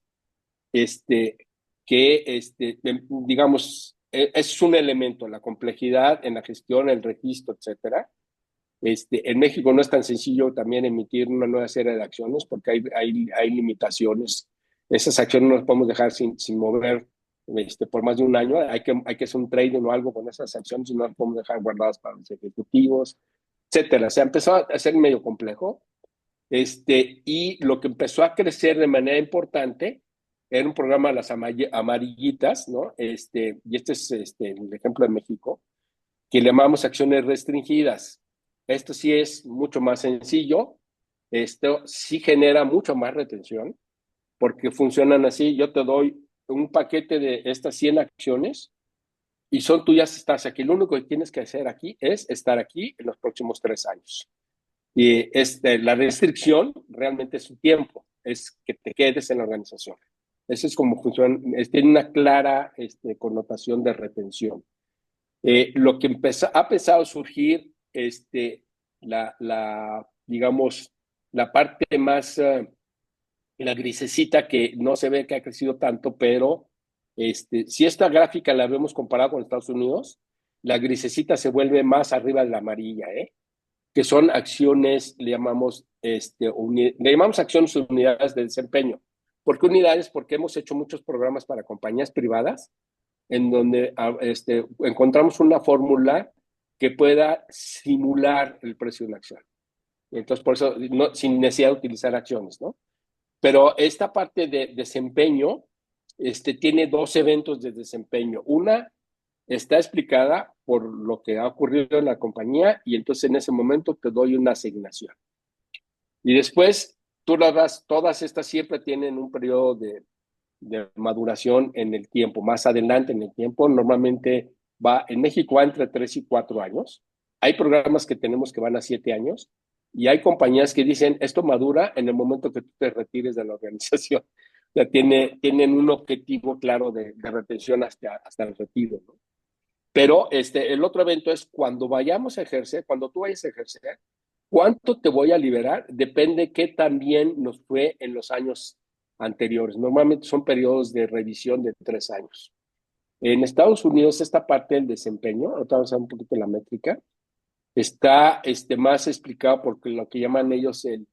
digamos, es un elemento, la complejidad en la gestión, el registro, etcétera. En México no es tan sencillo también emitir una nueva serie de acciones porque hay limitaciones. Esas acciones no las podemos dejar sin mover por más de un año. Hay que hacer un trading o algo con esas acciones, y no las podemos dejar guardadas para los ejecutivos, etcétera. O sea, empezó a ser medio complejo. Y lo que empezó a crecer de manera importante era un programa de las amarillitas, ¿no? Y este es el ejemplo de México, que le llamamos acciones restringidas. Esto sí es mucho más sencillo. Esto sí genera mucho más retención, porque funcionan así. Yo te doy un paquete de estas 100 acciones y son tuyas, estás aquí. Lo único que tienes que hacer aquí es estar aquí en los próximos 3 años. Y la restricción realmente es su tiempo, es que te quedes en la organización. Eso es como funciona, tiene una clara connotación de retención. Lo que ha empezado a surgir, digamos, la parte más, la grisecita que no se ve que ha crecido tanto, pero si esta gráfica la vemos comparada con Estados Unidos, la grisecita se vuelve más arriba de la amarilla, que son acciones, le llamamos acciones de unidades de desempeño. ¿Por qué unidades? Porque hemos hecho muchos programas para compañías privadas en donde encontramos una fórmula que pueda simular el precio de una acción. Entonces, por eso, sin necesidad de utilizar acciones, ¿no? Pero esta parte de desempeño tiene dos eventos de desempeño. Una está explicada por lo que ha ocurrido en la compañía y entonces en ese momento te doy una asignación. Y después, tú las das, todas estas siempre tienen un periodo de maduración en el tiempo, más adelante en el tiempo, normalmente en México va entre 3 y 4 años. Hay programas que tenemos que van a 7 años y hay compañías que dicen esto madura en el momento que tú te retires de la organización. O sea, tienen un objetivo claro de retención hasta el retiro, ¿no? Pero el otro evento es cuando vayamos a ejercer, cuando tú vayas a ejercer, ¿cuánto te voy a liberar? Depende qué tan bien nos fue en los años anteriores. Normalmente son periodos de revisión de 3 años. En Estados Unidos, esta parte del desempeño, ahorita vamos a ver un poquito la métrica, está más explicado por lo que llaman ellos el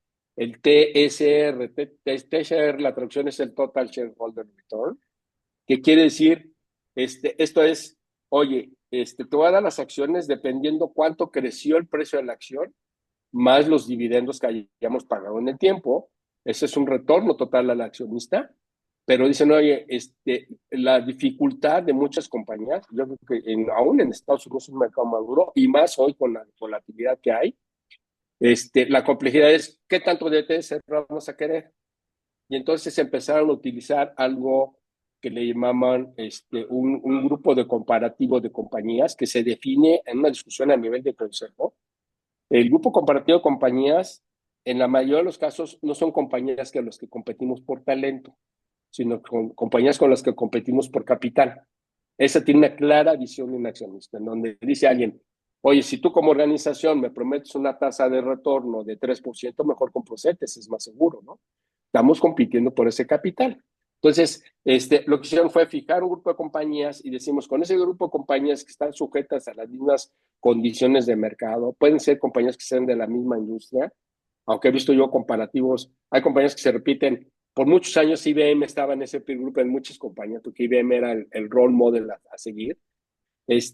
TSR. TSR, la traducción es el Total Shareholder Return, que quiere decir, esto es, oye, te voy a dar las acciones dependiendo cuánto creció el precio de la acción, más los dividendos que hayamos pagado en el tiempo. Ese es un retorno total al accionista. Pero dicen, oye, la dificultad de muchas compañías, yo creo que aún en Estados Unidos es un mercado maduro, y más hoy con la volatilidad que hay, la complejidad es, ¿qué tanto de TSR vamos a querer? Y entonces empezaron a utilizar algo que le llamaban un grupo de comparativo de compañías que se define en una discusión a nivel de consejo. El grupo comparativo de compañías, en la mayoría de los casos, no son compañías con las que competimos por talento, sino compañías con las que competimos por capital. Esa tiene una clara visión de un accionista, en donde dice alguien, oye, si tú como organización me prometes una tasa de retorno de 3%, mejor compro CETES, es más seguro, ¿no? Estamos compitiendo por ese capital. Entonces, lo que hicieron fue fijar un grupo de compañías y decimos, con ese grupo de compañías que están sujetas a las mismas condiciones de mercado, pueden ser compañías que sean de la misma industria, aunque he visto yo comparativos, hay compañías que se repiten. Por muchos años IBM estaba en ese peer group en muchas compañías, porque IBM era el role model a seguir.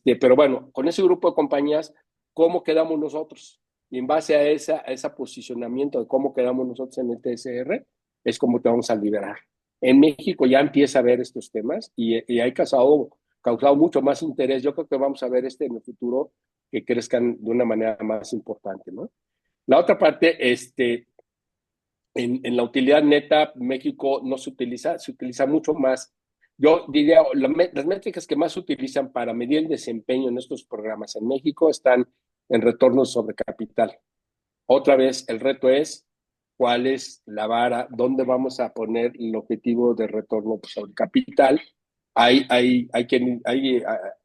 Pero bueno, con ese grupo de compañías, ¿cómo quedamos nosotros? Y en base a ese posicionamiento de cómo quedamos nosotros en el TSR, es como te vamos a liberar. En México ya empieza a ver estos temas y ha causado mucho más interés. Yo creo que vamos a ver en el futuro que crezcan de una manera más importante, ¿no? La otra parte, en la utilidad neta, México no se utiliza mucho más. Yo diría, las métricas que más se utilizan para medir el desempeño en estos programas en México están en retornos sobre capital. Otra vez, el reto es cuál es la vara, dónde vamos a poner el objetivo de retorno sobre capital. Hay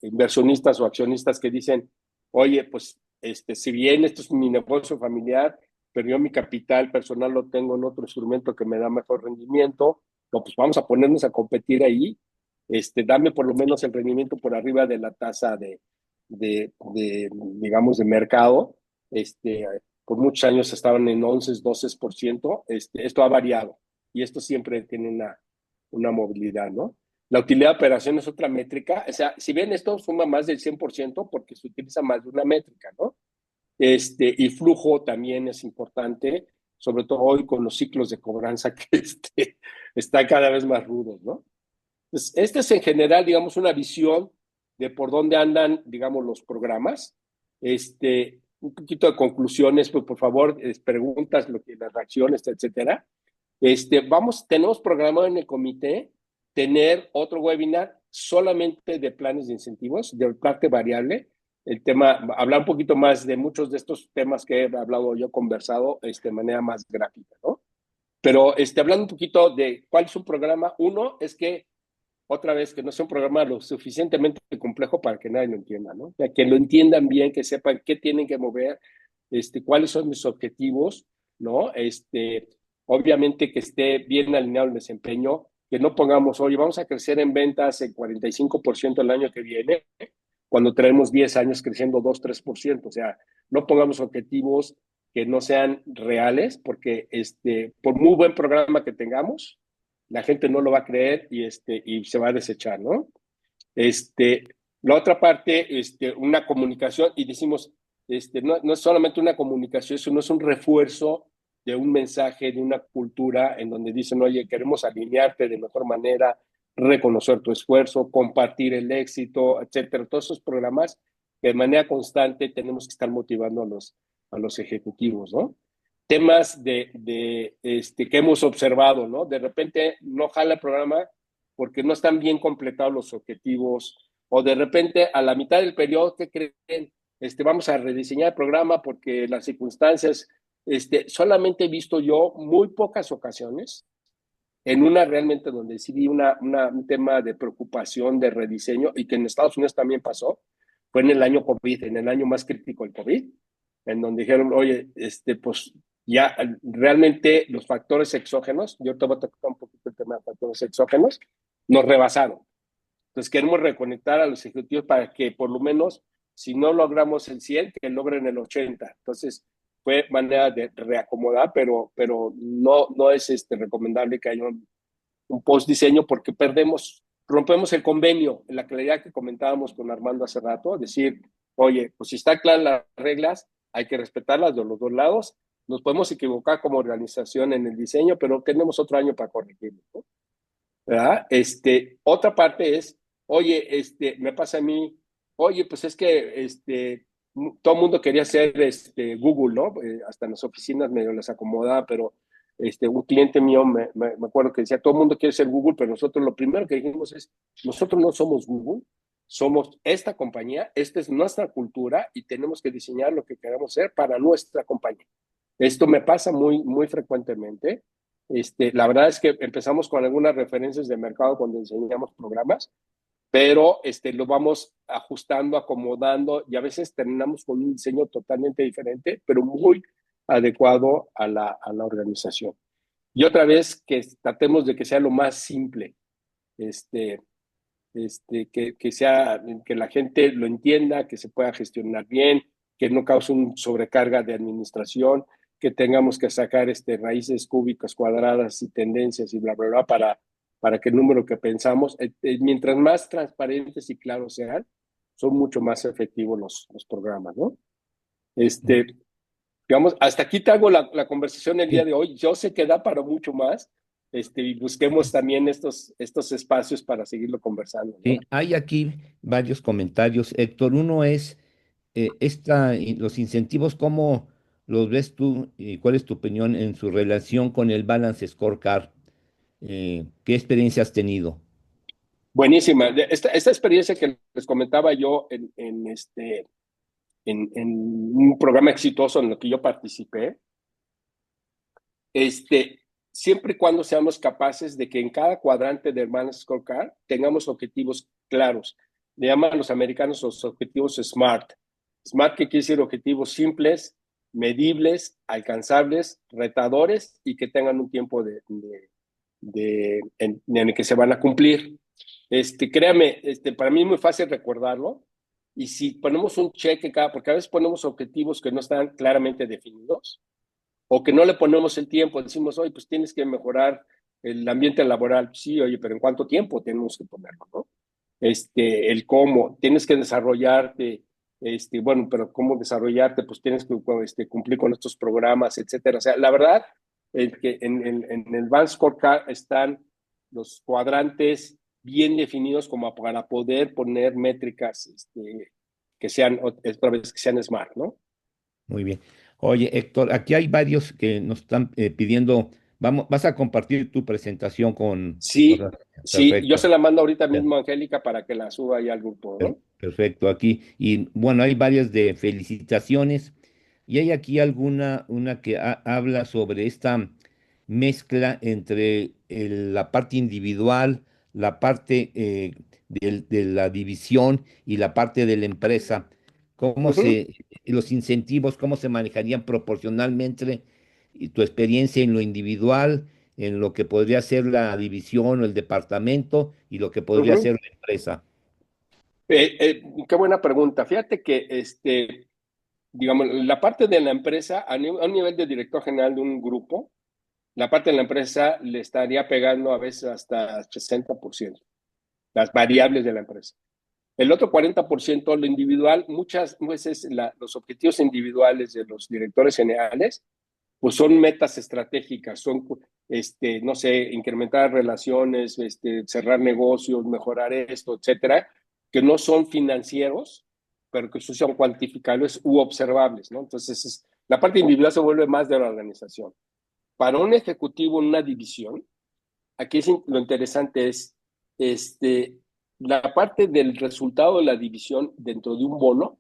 inversionistas o accionistas que dicen, oye, pues si bien esto es mi negocio familiar, pero yo mi capital personal lo tengo en otro instrumento que me da mejor rendimiento, pues vamos a ponernos a competir ahí, dame por lo menos el rendimiento por arriba de la tasa digamos, de mercado. Por muchos años estaban en 11, 12%. Esto ha variado y esto siempre tiene una movilidad, ¿no? La utilidad de operación es otra métrica. O sea, si bien esto suma más del 100% porque se utiliza más de una métrica, ¿no? Y flujo también es importante, sobre todo hoy con los ciclos de cobranza que están cada vez más rudos, ¿no? Entonces, esta es en general, digamos, una visión de por dónde andan, digamos, los programas. Un poquito de conclusiones, pues por favor, preguntas, las reacciones, etcétera. Tenemos programado en el comité tener otro webinar solamente de planes de incentivos, de parte variable. El tema, hablar un poquito más de muchos de estos temas que he hablado yo, conversado de manera más gráfica, ¿no? Pero hablando un poquito de cuál es un programa, uno es que, otra vez, que no sea un programa lo suficientemente complejo para que nadie lo entienda, ¿no? O sea, que lo entiendan bien, que sepan qué tienen que mover, cuáles son mis objetivos, ¿no? Obviamente que esté bien alineado el desempeño, que no pongamos, oye, vamos a crecer en ventas en 45% el año que viene, cuando traemos 10 años creciendo 2-3%. O sea, no pongamos objetivos que no sean reales, porque por muy buen programa que tengamos, la gente no lo va a creer y se va a desechar, ¿no? La otra parte, una comunicación, y decimos, no es solamente una comunicación, eso no es un refuerzo de un mensaje, de una cultura en donde dicen, oye, queremos alinearte de mejor manera, reconocer tu esfuerzo, compartir el éxito, etcétera. Todos esos programas que de manera constante tenemos que estar motivando a los ejecutivos, ¿no? Temas que hemos observado, ¿no? De repente no jala el programa porque no están bien completados los objetivos, o de repente a la mitad del periodo, ¿qué creen? Vamos a rediseñar el programa porque las circunstancias, solamente he visto yo muy pocas ocasiones, en una realmente donde sí vi un tema de preocupación, de rediseño, y que en Estados Unidos también pasó, fue en el año COVID, en el año más crítico del COVID, en donde dijeron, oye, pues ya realmente los factores exógenos, yo te voy a tocar un poquito el tema de factores exógenos, nos rebasaron. Entonces queremos reconectar a los ejecutivos para que por lo menos, si no logramos el 100, que logren el 80. Entonces fue manera de reacomodar, pero no es recomendable que haya un post diseño porque rompemos el convenio, en la claridad que comentábamos con Armando hace rato, decir, oye, pues si están claras las reglas, hay que respetarlas de los dos lados. Nos podemos equivocar como organización en el diseño, pero tenemos otro año para corregirlo, ¿no? ¿Verdad? Otra parte es, oye, me pasa a mí, oye, pues es que todo el mundo quería ser Google, ¿no? Hasta en las oficinas medio les acomodaba, pero un cliente mío me acuerdo que decía, todo el mundo quiere ser Google, pero nosotros lo primero que dijimos es, nosotros no somos Google, somos esta compañía, esta es nuestra cultura y tenemos que diseñar lo que queramos ser para nuestra compañía. Esto me pasa muy, muy frecuentemente. La verdad es que empezamos con algunas referencias de mercado cuando diseñamos programas, pero lo vamos ajustando, acomodando, y a veces terminamos con un diseño totalmente diferente, pero muy adecuado a la organización. Y otra vez que tratemos de que sea lo más simple, que la gente lo entienda, que se pueda gestionar bien, que no cause un sobrecarga de administración, que tengamos que sacar raíces cúbicas, cuadradas y tendencias y bla, bla, bla, para que el número que pensamos, mientras más transparentes y claros sean, son mucho más efectivos los programas, ¿no? Digamos, hasta aquí te hago la conversación el día de hoy. Yo sé que da para mucho más, y busquemos también estos espacios para seguirlo conversando, ¿no? Sí, hay aquí varios comentarios, Héctor. Uno es los incentivos, ¿cómo los ves tú y cuál es tu opinión en su relación con el Balance Scorecard? ¿Qué experiencia has tenido? Buenísima. Esta experiencia que les comentaba yo en un programa exitoso en el que yo participé, siempre y cuando seamos capaces de que en cada cuadrante de Balance Scorecard tengamos objetivos claros. Le llaman los americanos los objetivos SMART. SMART, que quiere decir objetivos simples, medibles, alcanzables, retadores y que tengan un tiempo en el que se van a cumplir. Créame, para mí es muy fácil recordarlo. Y si ponemos un cheque porque a veces ponemos objetivos que no están claramente definidos, o que no le ponemos el tiempo, decimos, oye, pues tienes que mejorar el ambiente laboral. Sí, oye, pero ¿en cuánto tiempo tenemos que ponerlo, no? El cómo, tienes que desarrollarte, bueno, pero ¿cómo desarrollarte? Pues tienes que cumplir con estos programas, etcétera. O sea, la verdad es que en el Balance Scorecard están los cuadrantes bien definidos como para poder poner métricas que sean, otra vez, que sean SMART, ¿no? Muy bien. Oye, Héctor, aquí hay varios que nos están pidiendo vas a compartir tu presentación con... Sí, sí, yo se Perfecto. la mando ahorita mismo a Angélica para que la suba ahí al grupo, ¿no? Perfecto, aquí. Y bueno, hay varias de felicitaciones y hay aquí una que habla sobre esta mezcla entre la parte individual, la parte de la división y la parte de la empresa. Ujú. Los incentivos, cómo se manejarían proporcionalmente y tu experiencia en lo individual, en lo que podría ser la división o el departamento y lo que podría Ujú. ser la empresa. Qué buena pregunta. Fíjate que, digamos, la parte de la empresa, a un nivel de director general de un grupo, la parte de la empresa le estaría pegando a veces hasta 60%, las variables de la empresa. El otro 40%, lo individual, muchas veces los objetivos individuales de los directores generales, pues son metas estratégicas, son, no sé, incrementar relaciones, cerrar negocios, mejorar esto, etcétera, que no son financieros, pero que son cuantificables u observables, ¿no? Entonces, la parte individual se vuelve más de la organización. Para un ejecutivo en una división, aquí lo interesante es, la parte del resultado de la división dentro de un bono,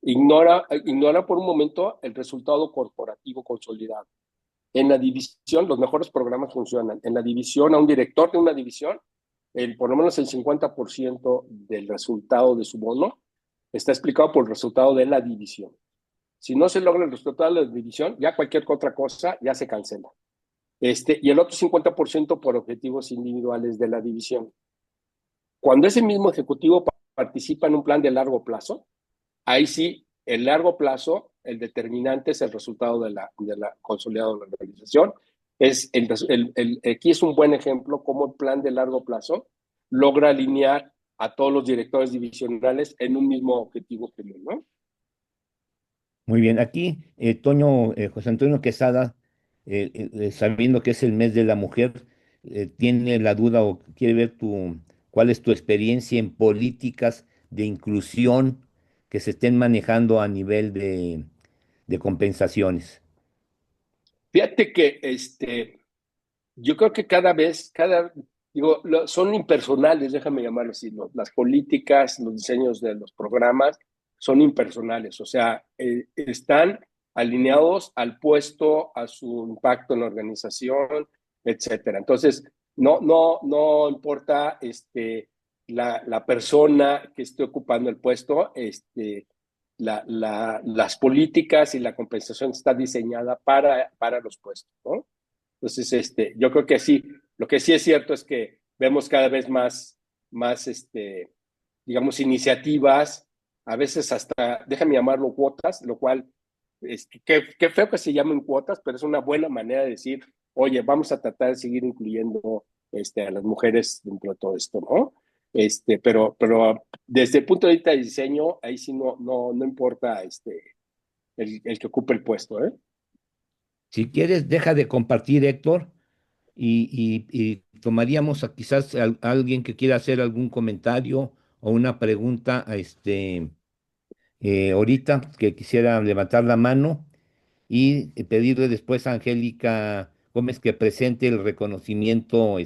ignora por un momento el resultado corporativo consolidado. En la división, los mejores programas funcionan. En la división, a un director de una división, por lo menos el 50% del resultado de su bono está explicado por el resultado de la división. Si no se logra el resultado de la división, ya cualquier otra cosa ya se cancela. Y el otro 50% por objetivos individuales de la división. Cuando ese mismo ejecutivo participa en un plan de largo plazo, ahí sí, el largo plazo, el determinante es el resultado de la consolidado de la organización. Aquí es un buen ejemplo cómo el plan de largo plazo logra alinear a todos los directores divisionales en un mismo objetivo común, ¿no? Muy bien, aquí José Antonio Quesada, sabiendo que es el mes de la mujer, tiene la duda o quiere ver cuál es tu experiencia en políticas de inclusión que se estén manejando a nivel de compensaciones. Fíjate que yo creo que digo, son impersonales, déjame llamarlo así, ¿no? Las políticas, los diseños de los programas son impersonales, o sea, están alineados al puesto, a su impacto en la organización, etcétera. Entonces, no importa la persona que esté ocupando el puesto, las políticas y la compensación está diseñada para los puestos, ¿no? Entonces, yo creo que sí, lo que sí es cierto es que vemos cada vez más, digamos, iniciativas, a veces hasta, déjame llamarlo cuotas, lo cual, qué feo que se llamen cuotas, pero es una buena manera de decir, oye, vamos a tratar de seguir incluyendo a las mujeres dentro de todo esto, ¿no? Pero desde el punto de vista de diseño, ahí sí no importa el que ocupe el puesto, ¿eh? Si quieres, deja de compartir, Héctor, y tomaríamos quizás a alguien que quiera hacer algún comentario o una pregunta ahorita que quisiera levantar la mano y pedirle después a Angélica Gómez que presente el reconocimiento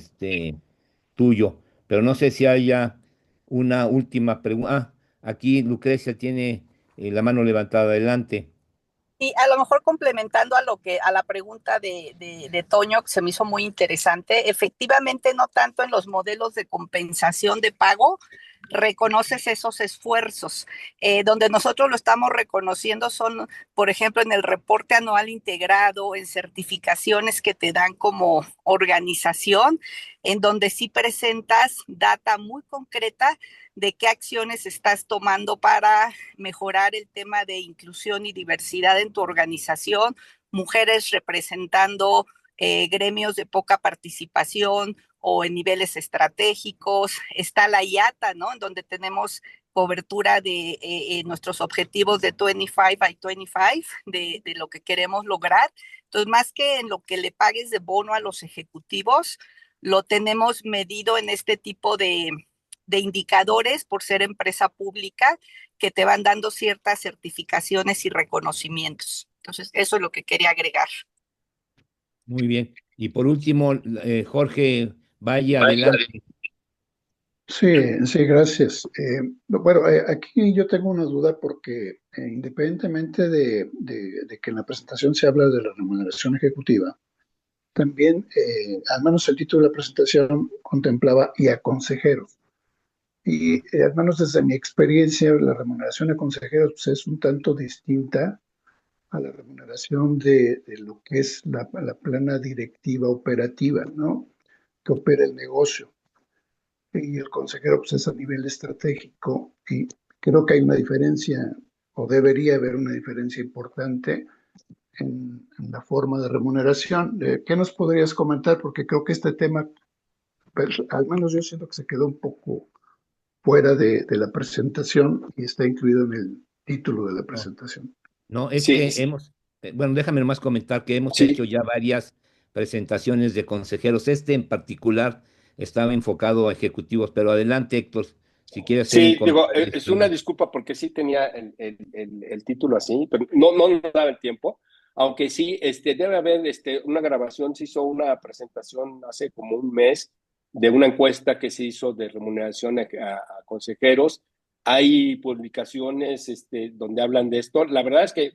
tuyo. Pero no sé si haya una última pregunta. Aquí Lucrecia tiene la mano levantada. Adelante. Y a lo mejor complementando a la pregunta de Toño, que se me hizo muy interesante, efectivamente no tanto en los modelos de compensación de pago reconoces esos esfuerzos. Donde nosotros lo estamos reconociendo son, por ejemplo, en el reporte anual integrado, en certificaciones que te dan como organización, en donde sí presentas data muy concreta de qué acciones estás tomando para mejorar el tema de inclusión y diversidad en tu organización, mujeres representando gremios de poca participación o en niveles estratégicos. Está la IATA, ¿no? En donde tenemos cobertura de nuestros objetivos de 25 by 25, de lo que queremos lograr. Entonces, más que en lo que le pagues de bono a los ejecutivos, lo tenemos medido en este tipo de indicadores por ser empresa pública que te van dando ciertas certificaciones y reconocimientos. Entonces, eso es lo que quería agregar. Muy bien. Y por último, Jorge Valle, adelante. Sí, sí, gracias. Bueno, aquí yo tengo una duda porque independientemente de que en la presentación se habla de la remuneración ejecutiva, también, al menos el título de la presentación contemplaba y a consejeros. Y al menos desde mi experiencia, la remuneración a consejeros pues, es un tanto distinta a la remuneración de lo que es la plana directiva operativa, ¿no? Que opera el negocio. Y el consejero pues, es a nivel estratégico y creo que hay una diferencia o debería haber una diferencia importante en la forma de remuneración. ¿Qué nos podrías comentar? Porque creo que este tema, pues, al menos yo siento que se quedó un poco fuera de la presentación y está incluido en el título de la No, presentación. no, es Sí, que bueno, déjame más comentar que hemos hecho sí, ya varias presentaciones de consejeros. Este en particular estaba enfocado a ejecutivos, pero adelante, Héctor, si quieres hacer un sí, digo, comentario es una final. disculpa porque sí tenía el título así, pero no nos daba el tiempo, aunque sí, debe haber una grabación, se hizo una presentación hace como un mes de una encuesta que se hizo de remuneración a consejeros. Hay publicaciones donde hablan de esto. La verdad es que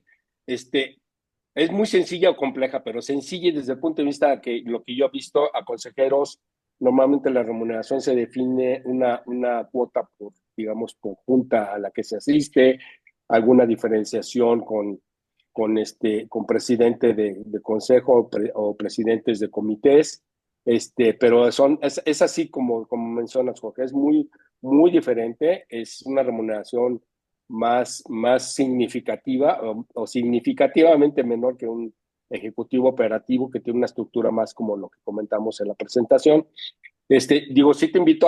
es muy sencilla o compleja, pero sencilla desde el punto de vista que lo que yo he visto a consejeros. Normalmente la remuneración se define una cuota por, digamos, conjunta a la que se asiste, alguna diferenciación con presidente de consejo o presidentes de comités, pero es así como mencionas, Jorge, es muy diferente, es una remuneración más significativa o significativamente menor que un ejecutivo operativo que tiene una estructura más como lo que comentamos en la presentación. Digo, sí te invito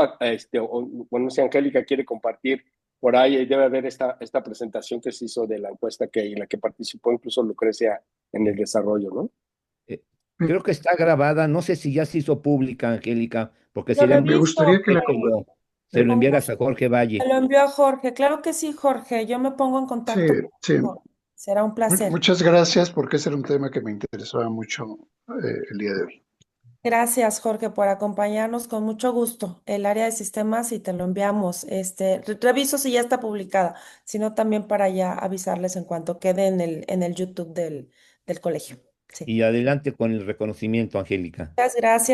bueno, si Angélica quiere compartir por ahí debe haber esta presentación que se hizo de la encuesta en la que participó incluso Lucrecia en el desarrollo, ¿no? Eh, Creo que está grabada, no sé si ya se hizo pública, Angélica, porque Lo sería muy Me reviso, gustaría que importante la que se lo con enviaras gusto. a Jorge Me Valle. lo envió a Jorge. Claro que sí, Jorge. Yo me pongo en Sí, contacto sí. contigo. Será un placer. Muchas gracias porque ese era un tema que me interesaba mucho el día de hoy. Gracias, Jorge, por acompañarnos con mucho gusto. El área de sistemas y te lo enviamos. Reviso si ya está publicada, sino también para ya avisarles en cuanto quede en el YouTube del colegio. Sí. Y adelante con el reconocimiento, Angélica.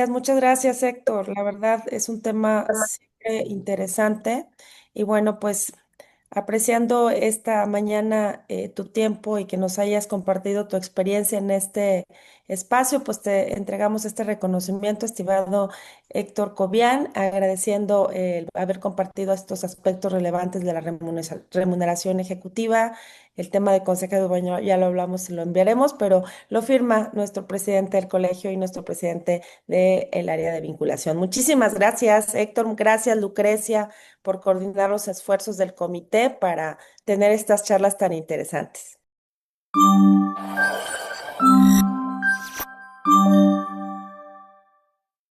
Muchas gracias, Héctor. La verdad es un tema siempre interesante y bueno, pues apreciando esta mañana tu tiempo y que nos hayas compartido tu experiencia en este espacio, pues te entregamos este reconocimiento, estimado Héctor Cobian, agradeciendo el haber compartido estos aspectos relevantes de la remuneración ejecutiva. El tema de consejero, bueno, ya lo hablamos y lo enviaremos, pero lo firma nuestro presidente del colegio y nuestro presidente del área de vinculación. Muchísimas gracias, Héctor. Gracias, Lucrecia, por coordinar los esfuerzos del comité para tener estas charlas tan interesantes.